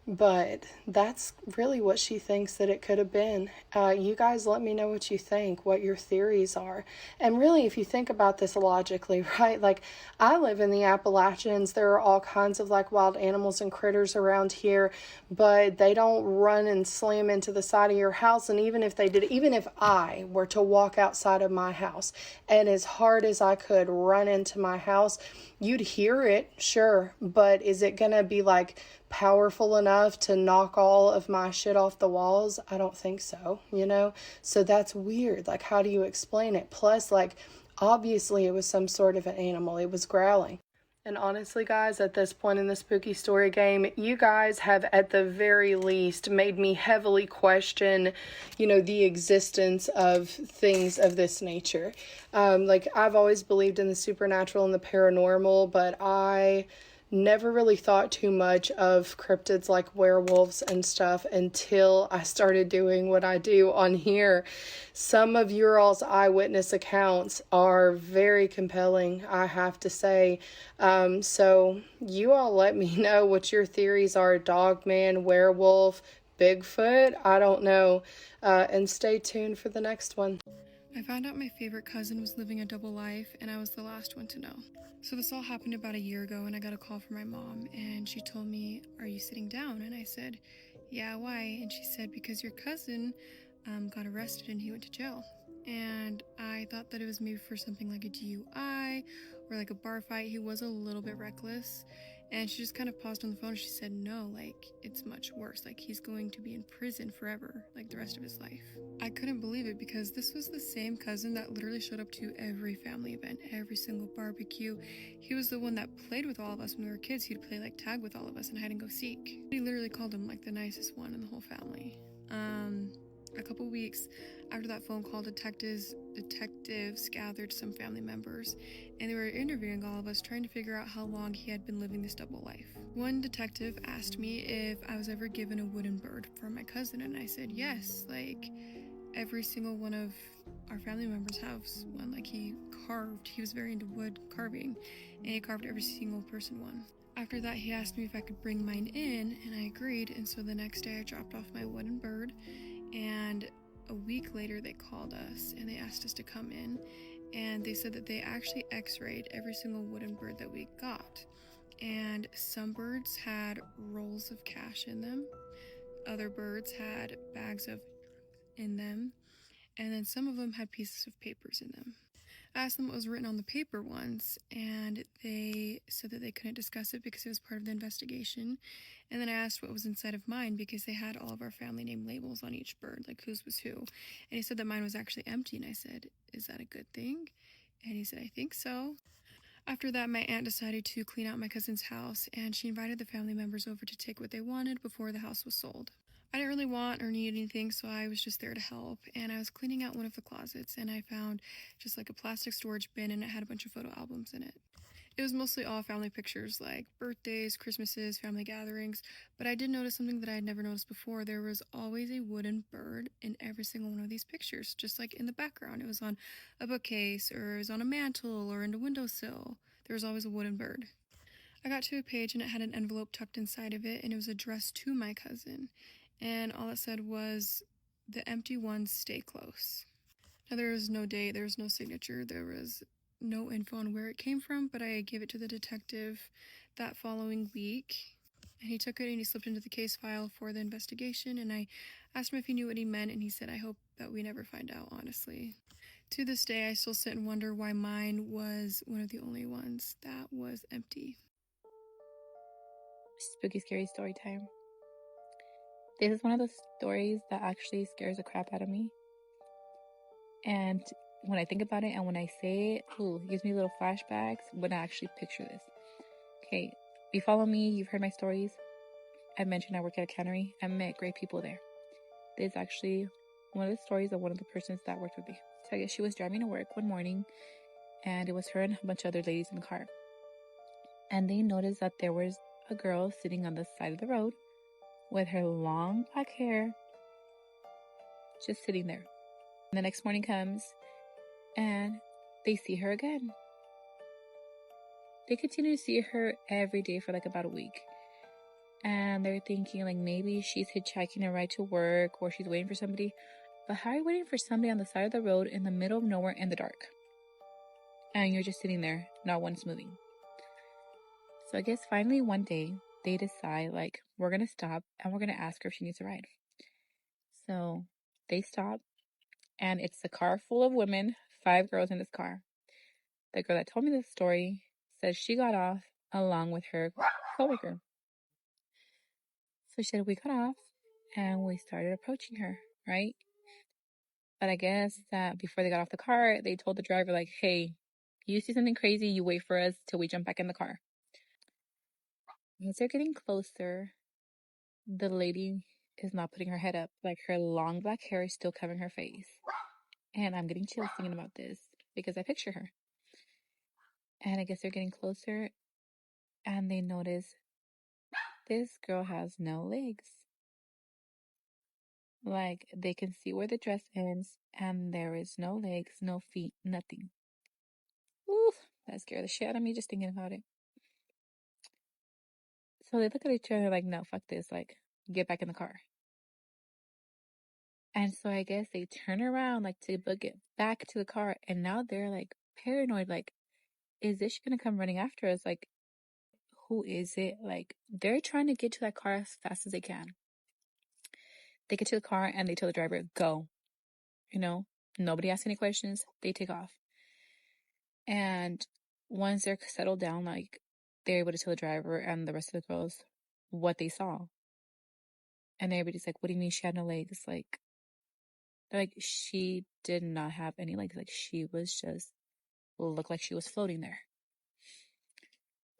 but that's really what she thinks that it could have been. You guys let me know what you think, what your theories are. And really, if you think about this logically, right? I live in the Appalachians. There are all kinds of wild animals and critters around here, but they don't run and slam into the side of your house. And even if they did, even if I were to walk outside of my house and as hard as I could run into my house, you'd hear it, sure, but is it gonna be powerful enough to knock all of my shit off the walls? I don't think so, So that's weird. How do you explain it? Plus, obviously it was some sort of an animal. It was growling. And honestly, guys, at this point in the spooky story game, you guys have at the very least made me heavily question, the existence of things of this nature. Like, I've always believed in the supernatural and the paranormal, but I never really thought too much of cryptids like werewolves and stuff until I started doing what I do on here. Some of your all's eyewitness accounts are very compelling, I have to say. So you all let me know what your theories are. Dogman, werewolf, Bigfoot, I don't know. And stay tuned for the next one. I found out my favorite cousin was living a double life, and I was the last one to know. So this all happened about a year ago, and I got a call from my mom, and she told me, "Are you sitting down?" And I said, "Yeah, why?" And she said, "Because your cousin got arrested and he went to jail." And I thought that it was maybe for something like a DUI or like a bar fight. He was a little bit reckless. And she just kind of paused on the phone. She said, "No, like, it's much worse. Like, he's going to be in prison forever, like the rest of his life." I couldn't believe it because this was the same cousin that literally showed up to every family event, every single barbecue. He was the one that played with all of us when we were kids. He'd play like tag with all of us and hide and go seek. We literally called him like the nicest one in the whole family. A couple weeks after that phone call, detectives gathered some family members, and they were interviewing all of us, trying to figure out how long he had been living this double life. One detective asked me if I was ever given a wooden bird from my cousin, and I said yes. Like, every single one of our family members has one. Like, he was very into wood carving, and he carved every single person one. After that, he asked me if I could bring mine in, and I agreed, and so the next day I dropped off my wooden bird, and a week later they called us and they asked us to come in, and they said that they actually x-rayed every single wooden bird that we got, and some birds had rolls of cash in them, other birds had bags of in them, and then some of them had pieces of papers in them. I asked them what was written on the paper ones, and they said that they couldn't discuss it because it was part of the investigation. And then I asked what was inside of mine because they had all of our family name labels on each bird, like whose was who. And he said that mine was actually empty, and I said, "Is that a good thing?" And he said, "I think so." After that, my aunt decided to clean out my cousin's house, and she invited the family members over to take what they wanted before the house was sold. I didn't really want or need anything, so I was just there to help, and I was cleaning out one of the closets, and I found just like a plastic storage bin, and it had a bunch of photo albums in it. It was mostly all family pictures, like birthdays, Christmases, family gatherings, but I did notice something that I had never noticed before. There was always a wooden bird in every single one of these pictures, just like in the background. It was on a bookcase, or it was on a mantle, or in a windowsill. There was always a wooden bird. I got to a page, and it had an envelope tucked inside of it, and it was addressed to my cousin. And all it said was, "The empty ones stay close." Now, there was no date, there was no signature, there was no info on where it came from, but I gave it to the detective that following week, and he took it and he slipped into the case file for the investigation, and I asked him if he knew what he meant, and he said, "I hope that we never find out, honestly." To this day, I still sit and wonder why mine was one of the only ones that was empty. Spooky scary story time. This is one of those stories that actually scares the crap out of me. And when I think about it and when I say it, it gives me little flashbacks when I actually picture this. Okay, if you follow me, you've heard my stories. I mentioned I work at a cannery. I met great people there. This is actually one of the stories of one of the persons that worked with me. So I guess she was driving to work one morning, and it was her and a bunch of other ladies in the car. And they noticed that there was a girl sitting on the side of the road with her long black hair, just sitting there. And the next morning comes, and they see her again. They continue to see her every day for like about a week. And they're thinking like maybe she's hitchhiking a ride to work, or she's waiting for somebody. But how are you waiting for somebody on the side of the road in the middle of nowhere in the dark? And you're just sitting there, not once moving. So I guess finally one day, they decide, like, we're going to stop and we're going to ask her if she needs a ride. So they stop, and it's a car full of women, 5 girls in this car. The girl that told me this story says she got off along with her coworker. So she said, we got off and we started approaching her, right? But I guess that before they got off the car, they told the driver, like, "Hey, you see something crazy, you wait for us till we jump back in the car." As they're getting closer, the lady is not putting her head up. Like, her long black hair is still covering her face. And I'm getting chills thinking about this because I picture her. And I guess they're getting closer and they notice this girl has no legs. Like, they can see where the dress ends and there is no legs, no feet, nothing. Ooh, that scared the shit out of me just thinking about it. So they look at each other like, no, fuck this. Like, get back in the car. And so I guess they turn around like to book it back to the car. And now they're like paranoid. Like, is this gonna come running after us? Like, who is it? Like, they're trying to get to that car as fast as they can. They get to the car and they tell the driver, go. You know, nobody asks any questions. They take off. And once they're settled down, like, they're able to tell the driver and the rest of the girls what they saw. And everybody's like, what do you mean she had no legs? Like, she did not have any legs. Like, she was just, looked like she was floating there.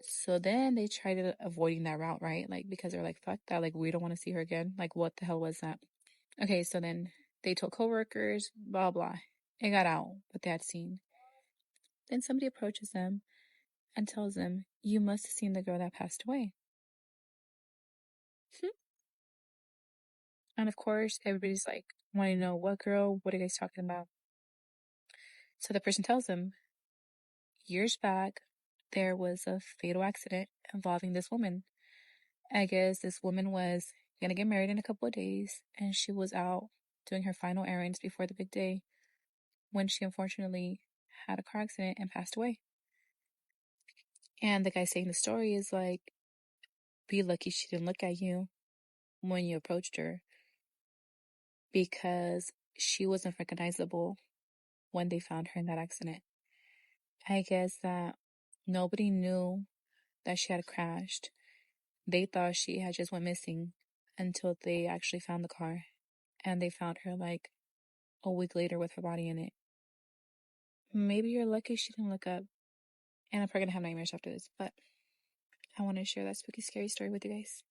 So then they tried avoiding that route, right? Like, because they're like, fuck that. Like, we don't want to see her again. Like, what the hell was that? Okay, so then they told coworkers, blah, blah. It got out what they had seen. Then somebody approaches them and tells them, you must have seen the girl that passed away. And of course, everybody's like, want to know what girl? What are you guys talking about? So the person tells them, years back, there was a fatal accident involving this woman. I guess this woman was going to get married in a couple of days, and she was out doing her final errands before the big day when she unfortunately had a car accident and passed away. And the guy saying the story is like, be lucky she didn't look at you when you approached her, because she wasn't recognizable when they found her in that accident. I guess that nobody knew that she had crashed. They thought she had just went missing until they actually found the car, and they found her like a week later with her body in it. Maybe you're lucky she didn't look up. And I'm probably gonna have nightmares after this, but I want to share that spooky, scary story with you guys.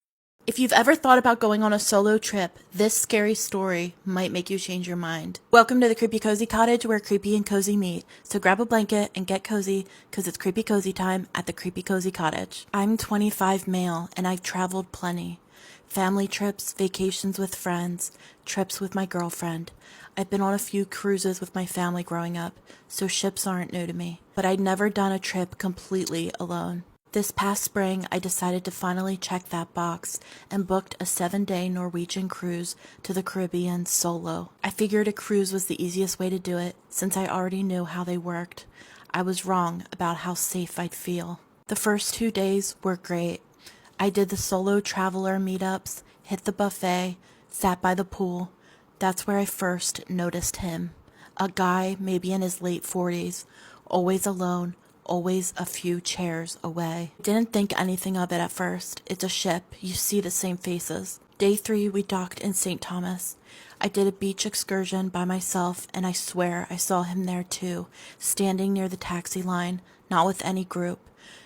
If you've ever thought about going on a solo trip, this scary story might make you change your mind. Welcome to the Creepy Cozy Cottage, where creepy and cozy meet. So grab a blanket and get cozy, because it's creepy cozy time at the Creepy Cozy Cottage. I'm 25 male, and I've traveled plenty. Family trips, vacations with friends, trips with my girlfriend. I've been on a few cruises with my family growing up, so ships aren't new to me. But I'd never done a trip completely alone. This past spring, I decided to finally check that box and booked a 7-day Norwegian cruise to the Caribbean solo. I figured a cruise was the easiest way to do it since I already knew how they worked. I was wrong about how safe I'd feel. The first 2 days were great. I did the solo traveler meetups, hit the buffet, sat by the pool. That's where I first noticed him. A guy maybe in his late 40s, always alone, always a few chairs away. Didn't think anything of it at first. It's a ship. You see the same faces. Day 3, we docked in St. Thomas. I did a beach excursion by myself, and I swear I saw him there too, standing near the taxi line, not with any group.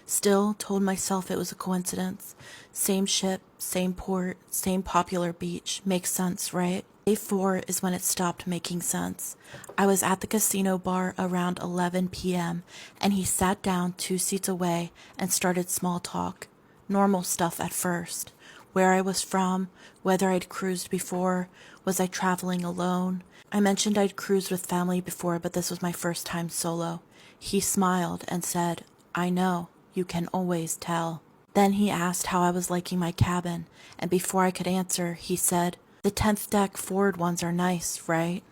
Still told myself it was a coincidence. Same ship, same port, same popular beach. Makes sense, right? Day 4 is when it stopped making sense. I was at the casino bar around 11 p.m. and he sat down 2 seats away and started small talk. Normal stuff at first. Where I was from, whether I'd cruised before, was I traveling alone? I mentioned I'd cruised with family before, but this was my first time solo. He smiled and said, I know, you can always tell. Then he asked how I was liking my cabin, and before I could answer, he said, the 10th deck forward ones are nice, right?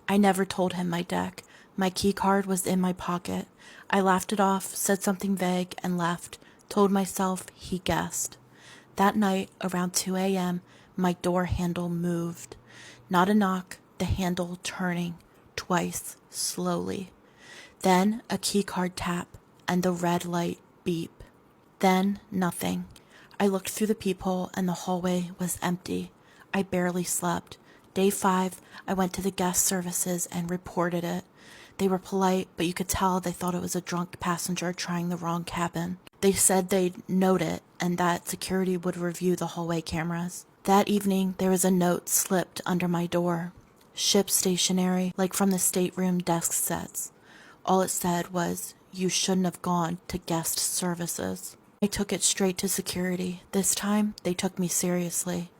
I never told him my deck. My key card was in my pocket. I laughed it off, said something vague, and left. Told myself he guessed. That night, around 2 a.m., my door handle moved. Not a knock, the handle turning, twice, slowly. Then a key card tap, and the red light beep. Then nothing. I looked through the peephole, and the hallway was empty. I barely slept. Day 5, I went to the guest services and reported it. They were polite, but you could tell they thought it was a drunk passenger trying the wrong cabin. They said they'd note it and that security would review the hallway cameras. That evening, there was a note slipped under my door. Ship stationery, like from the stateroom desk sets. All it said was, "You shouldn't have gone to guest services." I took it straight to security. This time, they took me seriously.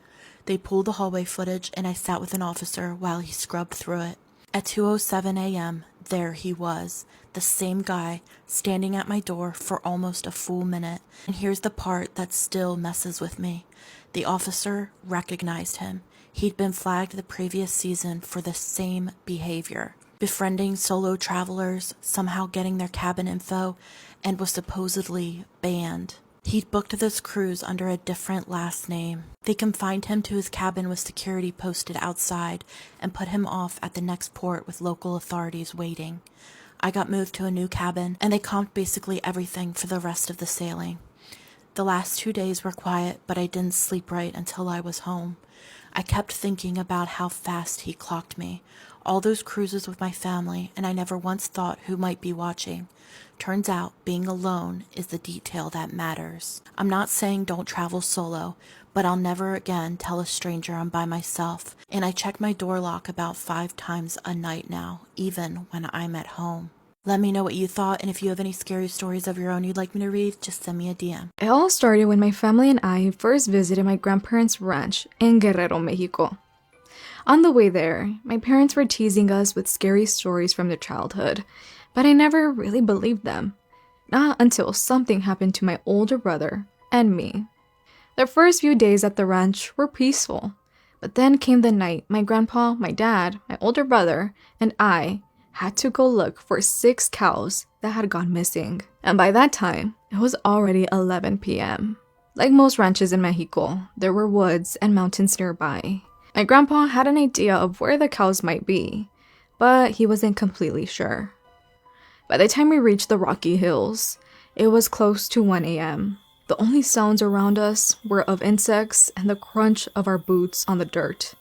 They pulled the hallway footage and I sat with an officer while he scrubbed through it. At 2:07 a.m., there he was, the same guy, standing at my door for almost a full minute. And here's the part that still messes with me. The officer recognized him. He'd been flagged the previous season for the same behavior. Befriending solo travelers, somehow getting their cabin info, and was supposedly banned. He'd booked this cruise under a different last name. They confined him to his cabin with security posted outside and put him off at the next port with local authorities waiting. I got moved to a new cabin, and they comped basically everything for the rest of the sailing. The last 2 days were quiet, but I didn't sleep right until I was home. I kept thinking about how fast he clocked me. All those cruises with my family, and I never once thought who might be watching. Turns out, being alone is the detail that matters. I'm not saying don't travel solo, but I'll never again tell a stranger I'm by myself, and I check my door lock about 5 times a night now, even when I'm at home. Let me know what you thought, and if you have any scary stories of your own you'd like me to read, just send me a DM. It all started when my family and I first visited my grandparents' ranch in Guerrero, Mexico. On the way there, my parents were teasing us with scary stories from their childhood, but I never really believed them. Not until something happened to my older brother and me. The first few days at the ranch were peaceful, but then came the night my grandpa, my dad, my older brother, and I had to go look for 6 cows that had gone missing. And by that time, it was already 11 p.m. Like most ranches in Mexico, there were woods and mountains nearby. My grandpa had an idea of where the cows might be, but he wasn't completely sure. By the time we reached the Rocky Hills, it was close to 1 a.m. The only sounds around us were of insects and the crunch of our boots on the dirt.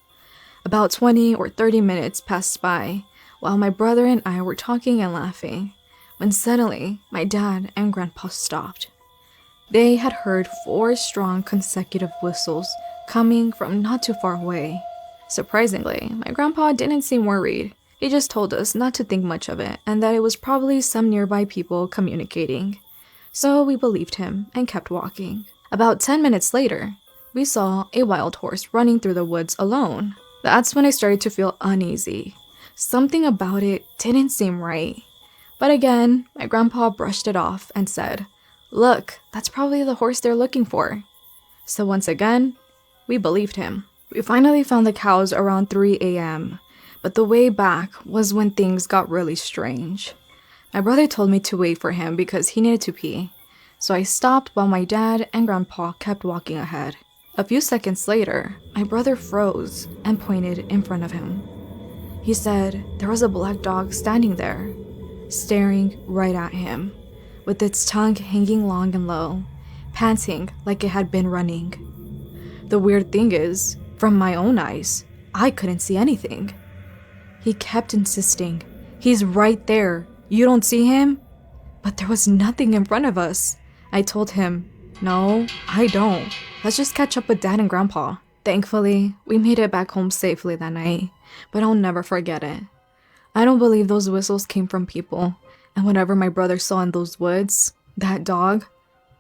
About 20 or 30 minutes passed by while my brother and I were talking and laughing, when suddenly my dad and grandpa stopped. They had heard 4 strong consecutive whistles coming from not too far away. Surprisingly, my grandpa didn't seem worried. He just told us not to think much of it and that it was probably some nearby people communicating. So we believed him and kept walking. About 10 minutes later, we saw a wild horse running through the woods alone. That's when I started to feel uneasy. Something about it didn't seem right. But again, my grandpa brushed it off and said, "Look, that's probably the horse they're looking for." So once again, we believed him. We finally found the cows around 3 a.m., but the way back was when things got really strange. My brother told me to wait for him because he needed to pee, so I stopped while my dad and grandpa kept walking ahead. A few seconds later, my brother froze and pointed in front of him. He said there was a black dog standing there, staring right at him, with its tongue hanging long and low, panting like it had been running. The weird thing is, from my own eyes, I couldn't see anything. He kept insisting, "He's right there. You don't see him?" But there was nothing in front of us. I told him, "No, I don't. Let's just catch up with Dad and Grandpa." Thankfully, we made it back home safely that night, but I'll never forget it. I don't believe those whistles came from people, and whatever my brother saw in those woods, that dog,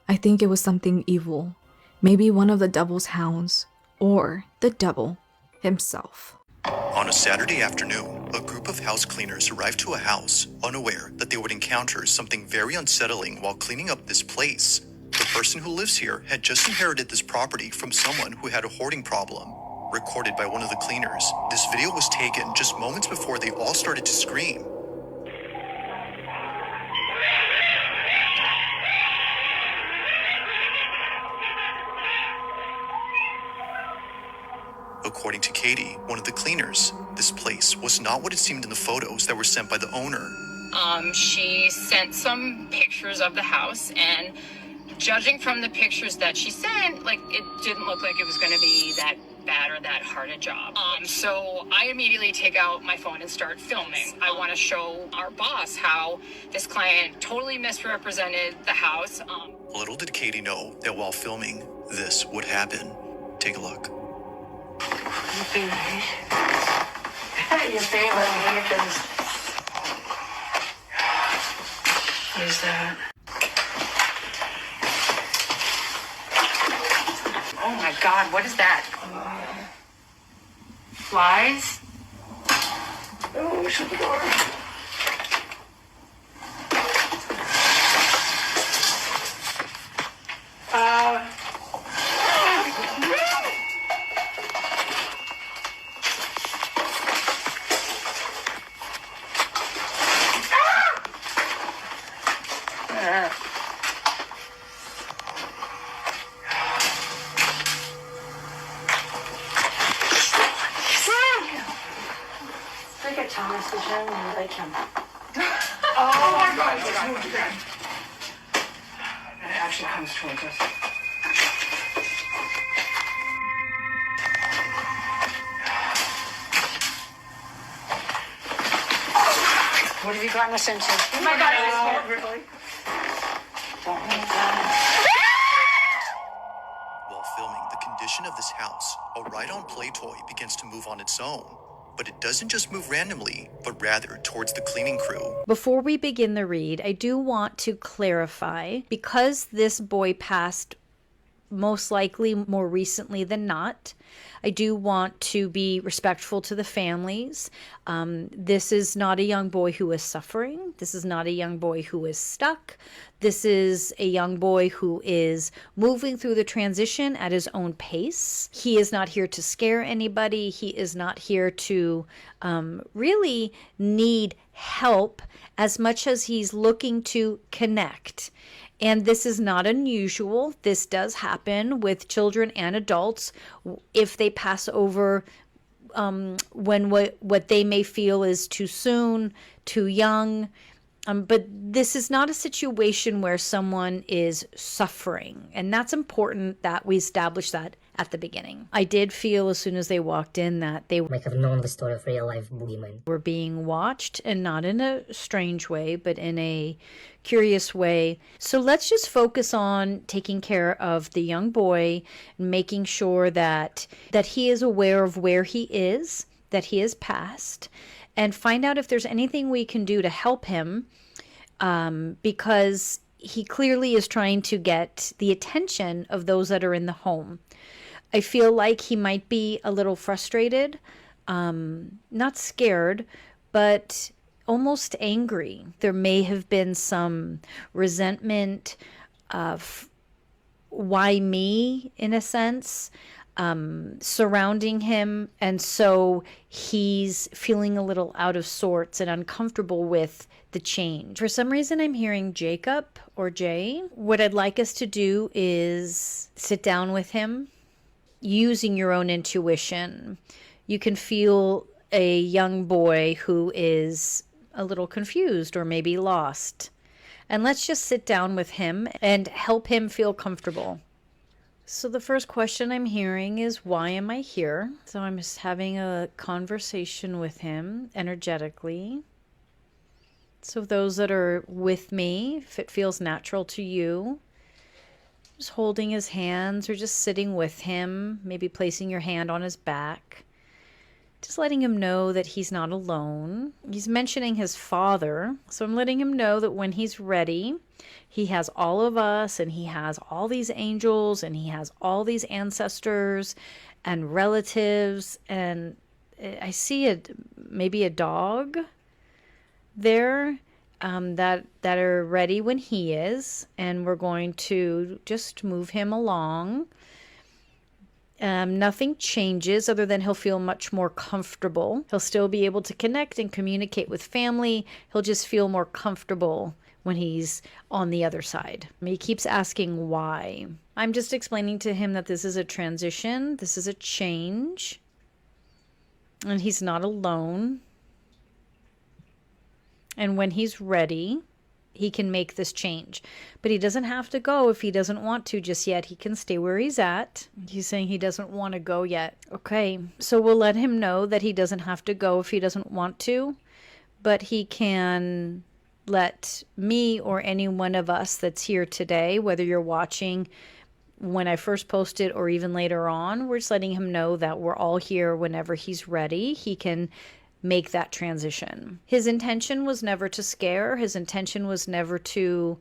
I think it was something evil. Maybe one of the devil's hounds, or the devil himself. On a Saturday afternoon, a group of house cleaners arrived to a house, unaware that they would encounter something very unsettling while cleaning up this place. The person who lives here had just inherited this property from someone who had a hoarding problem. Recorded by one of the cleaners, this video was taken just moments before they all started to scream. According to Katie, one of the cleaners, this place was not what it seemed in the photos that were sent by the owner. She sent some pictures of the house, and judging from the pictures that she sent, it didn't look like it was going to be that bad or that hard a job. So I immediately take out my phone and start filming. I want to show our boss how this client totally misrepresented the house. Little did Katie know that while filming, this would happen. Take a look. Your favorite Americans. What is that? Oh my God, what is that? Flies? Oh, shut the door. Look at Thomas, the gentleman, like him. Oh my God, it's moved again. It actually comes towards us. What have you gotten us into? Oh my God, it's really. While filming the condition of this house, a ride-on play toy begins to move on its own. But it doesn't just move randomly, but rather towards the cleaning crew. Before we begin the read, I do want to clarify, because this boy passed most likely more recently than not, I do want to be respectful to the families. This is not a young boy who is suffering. This is not a young boy who is stuck. This is a young boy who is moving through the transition at his own pace. He is not here to scare anybody. He is not here to really need help as much as he's looking to connect. And this is not unusual. This does happen with children and adults if they pass over when what they may feel is too soon, too young. But this is not a situation where someone is suffering. And that's important that we establish that at the beginning. I did feel as soon as they walked in that they might have known the story of real life boogeyman. Were being watched, and not in a strange way, but in a curious way. So let's just focus on taking care of the young boy, making sure that he is aware of where he is, that he is past, and find out if there's anything we can do to help him, because he clearly is trying to get the attention of those that are in the home. I feel like he might be a little frustrated, not scared, but almost angry. There may have been some resentment of why me, in a sense, surrounding him. And so he's feeling a little out of sorts and uncomfortable with the change. For some reason, I'm hearing Jacob or Jay. What I'd like us to do is sit down with him using your own intuition. You can feel a young boy who is a little confused or maybe lost. And let's just sit down with him and help him feel comfortable. So the first question I'm hearing is, why am I here? So I'm just having a conversation with him energetically. So those that are with me, if it feels natural to you, just holding his hands or just sitting with him, maybe placing your hand on his back. Just letting him know that he's not alone. He's mentioning his father, so I'm letting him know that when he's ready, he has all of us, and he has all these angels, and he has all these ancestors and relatives, and I see maybe a dog there that are ready when he is, and we're going to just move him along. Nothing changes other than he'll feel much more comfortable. He'll still be able to connect and communicate with family. He'll just feel more comfortable when he's on the other side. He keeps asking why. I'm just explaining to him that this is a transition. This is a change. And he's not alone. And when he's ready, make this change. But he doesn't have to go if he doesn't want to just yet. He can stay where he's at. He's saying he doesn't want to go yet. Okay, so we'll let him know that he doesn't have to go if he doesn't want to, but he can let me or any one of us that's here today, whether you're watching when I first posted or even later on, we're just letting him know that we're all here whenever he's ready. He can make that transition. His intention was never to scare. His intention was never to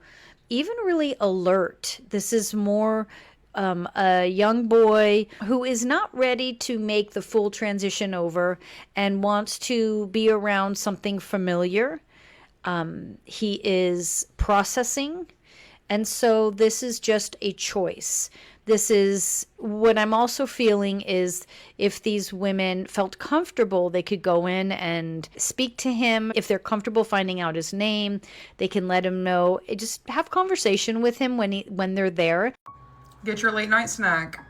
even really alert. This is more a young boy who is not ready to make the full transition over and wants to be around something familiar. He is processing. And so this is just a choice. This is what I'm also feeling is if these women felt comfortable, they could go in and speak to him. If they're comfortable finding out his name, they can let him know. Just have conversation with him when they're there. Get your late night snack.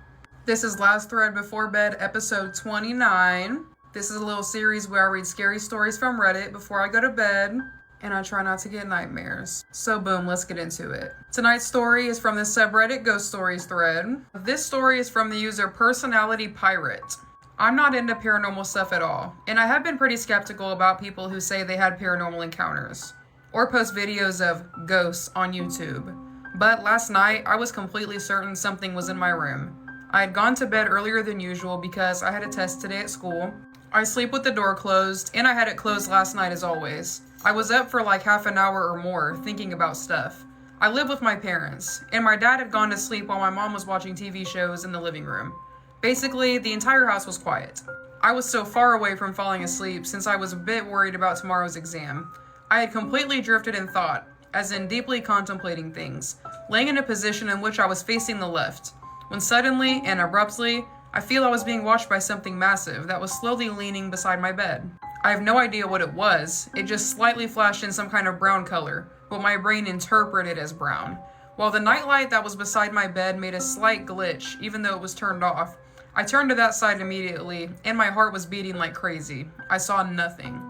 This is Last Thread Before Bed, episode 29. This is a little series where I read scary stories from Reddit before I go to bed, and I try not to get nightmares. So boom, let's get into it. Tonight's story is from the subreddit Ghost Stories thread. This story is from the user Personality Pirate. I'm not into paranormal stuff at all, and I have been pretty skeptical about people who say they had paranormal encounters, or post videos of ghosts on YouTube. But last night, I was completely certain something was in my room. I had gone to bed earlier than usual because I had a test today at school. I sleep with the door closed, and I had it closed last night as always. I was up for like half an hour or more thinking about stuff. I live with my parents, and my dad had gone to sleep while my mom was watching TV shows in the living room. Basically, the entire house was quiet. I was so far away from falling asleep since I was a bit worried about tomorrow's exam. I had completely drifted in thought, as in deeply contemplating things, laying in a position in which I was facing the left, when suddenly and abruptly, I feel I was being watched by something massive that was slowly leaning beside my bed. I have no idea what it was. It just slightly flashed in some kind of brown color, what my brain interpreted as brown. While the nightlight that was beside my bed made a slight glitch, even though it was turned off, I turned to that side immediately, and my heart was beating like crazy. I saw nothing.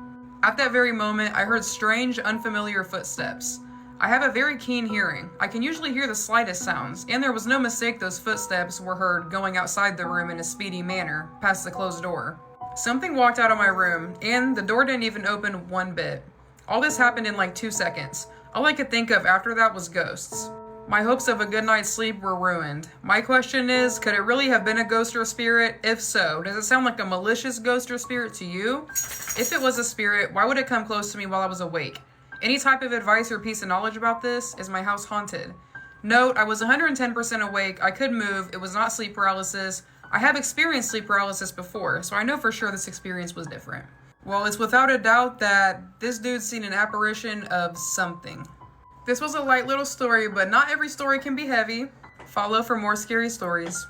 At that very moment, I heard strange, unfamiliar footsteps. I have a very keen hearing. I can usually hear the slightest sounds, and there was no mistake those footsteps were heard going outside the room in a speedy manner, past the closed door. Something walked out of my room, and the door didn't even open one bit. All this happened in like 2 seconds. All I could think of after that was ghosts. My hopes of a good night's sleep were ruined. My question is, could it really have been a ghost or a spirit? If so, does it sound like a malicious ghost or spirit to you? If it was a spirit, why would it come close to me while I was awake? Any type of advice or piece of knowledge about this? Is my house haunted? Note, I was 110% awake, I could move, it was not sleep paralysis. I have experienced sleep paralysis before, so I know for sure this experience was different. Well, it's without a doubt that this dude's seen an apparition of something. This was a light little story, but not every story can be heavy. Follow for more scary stories.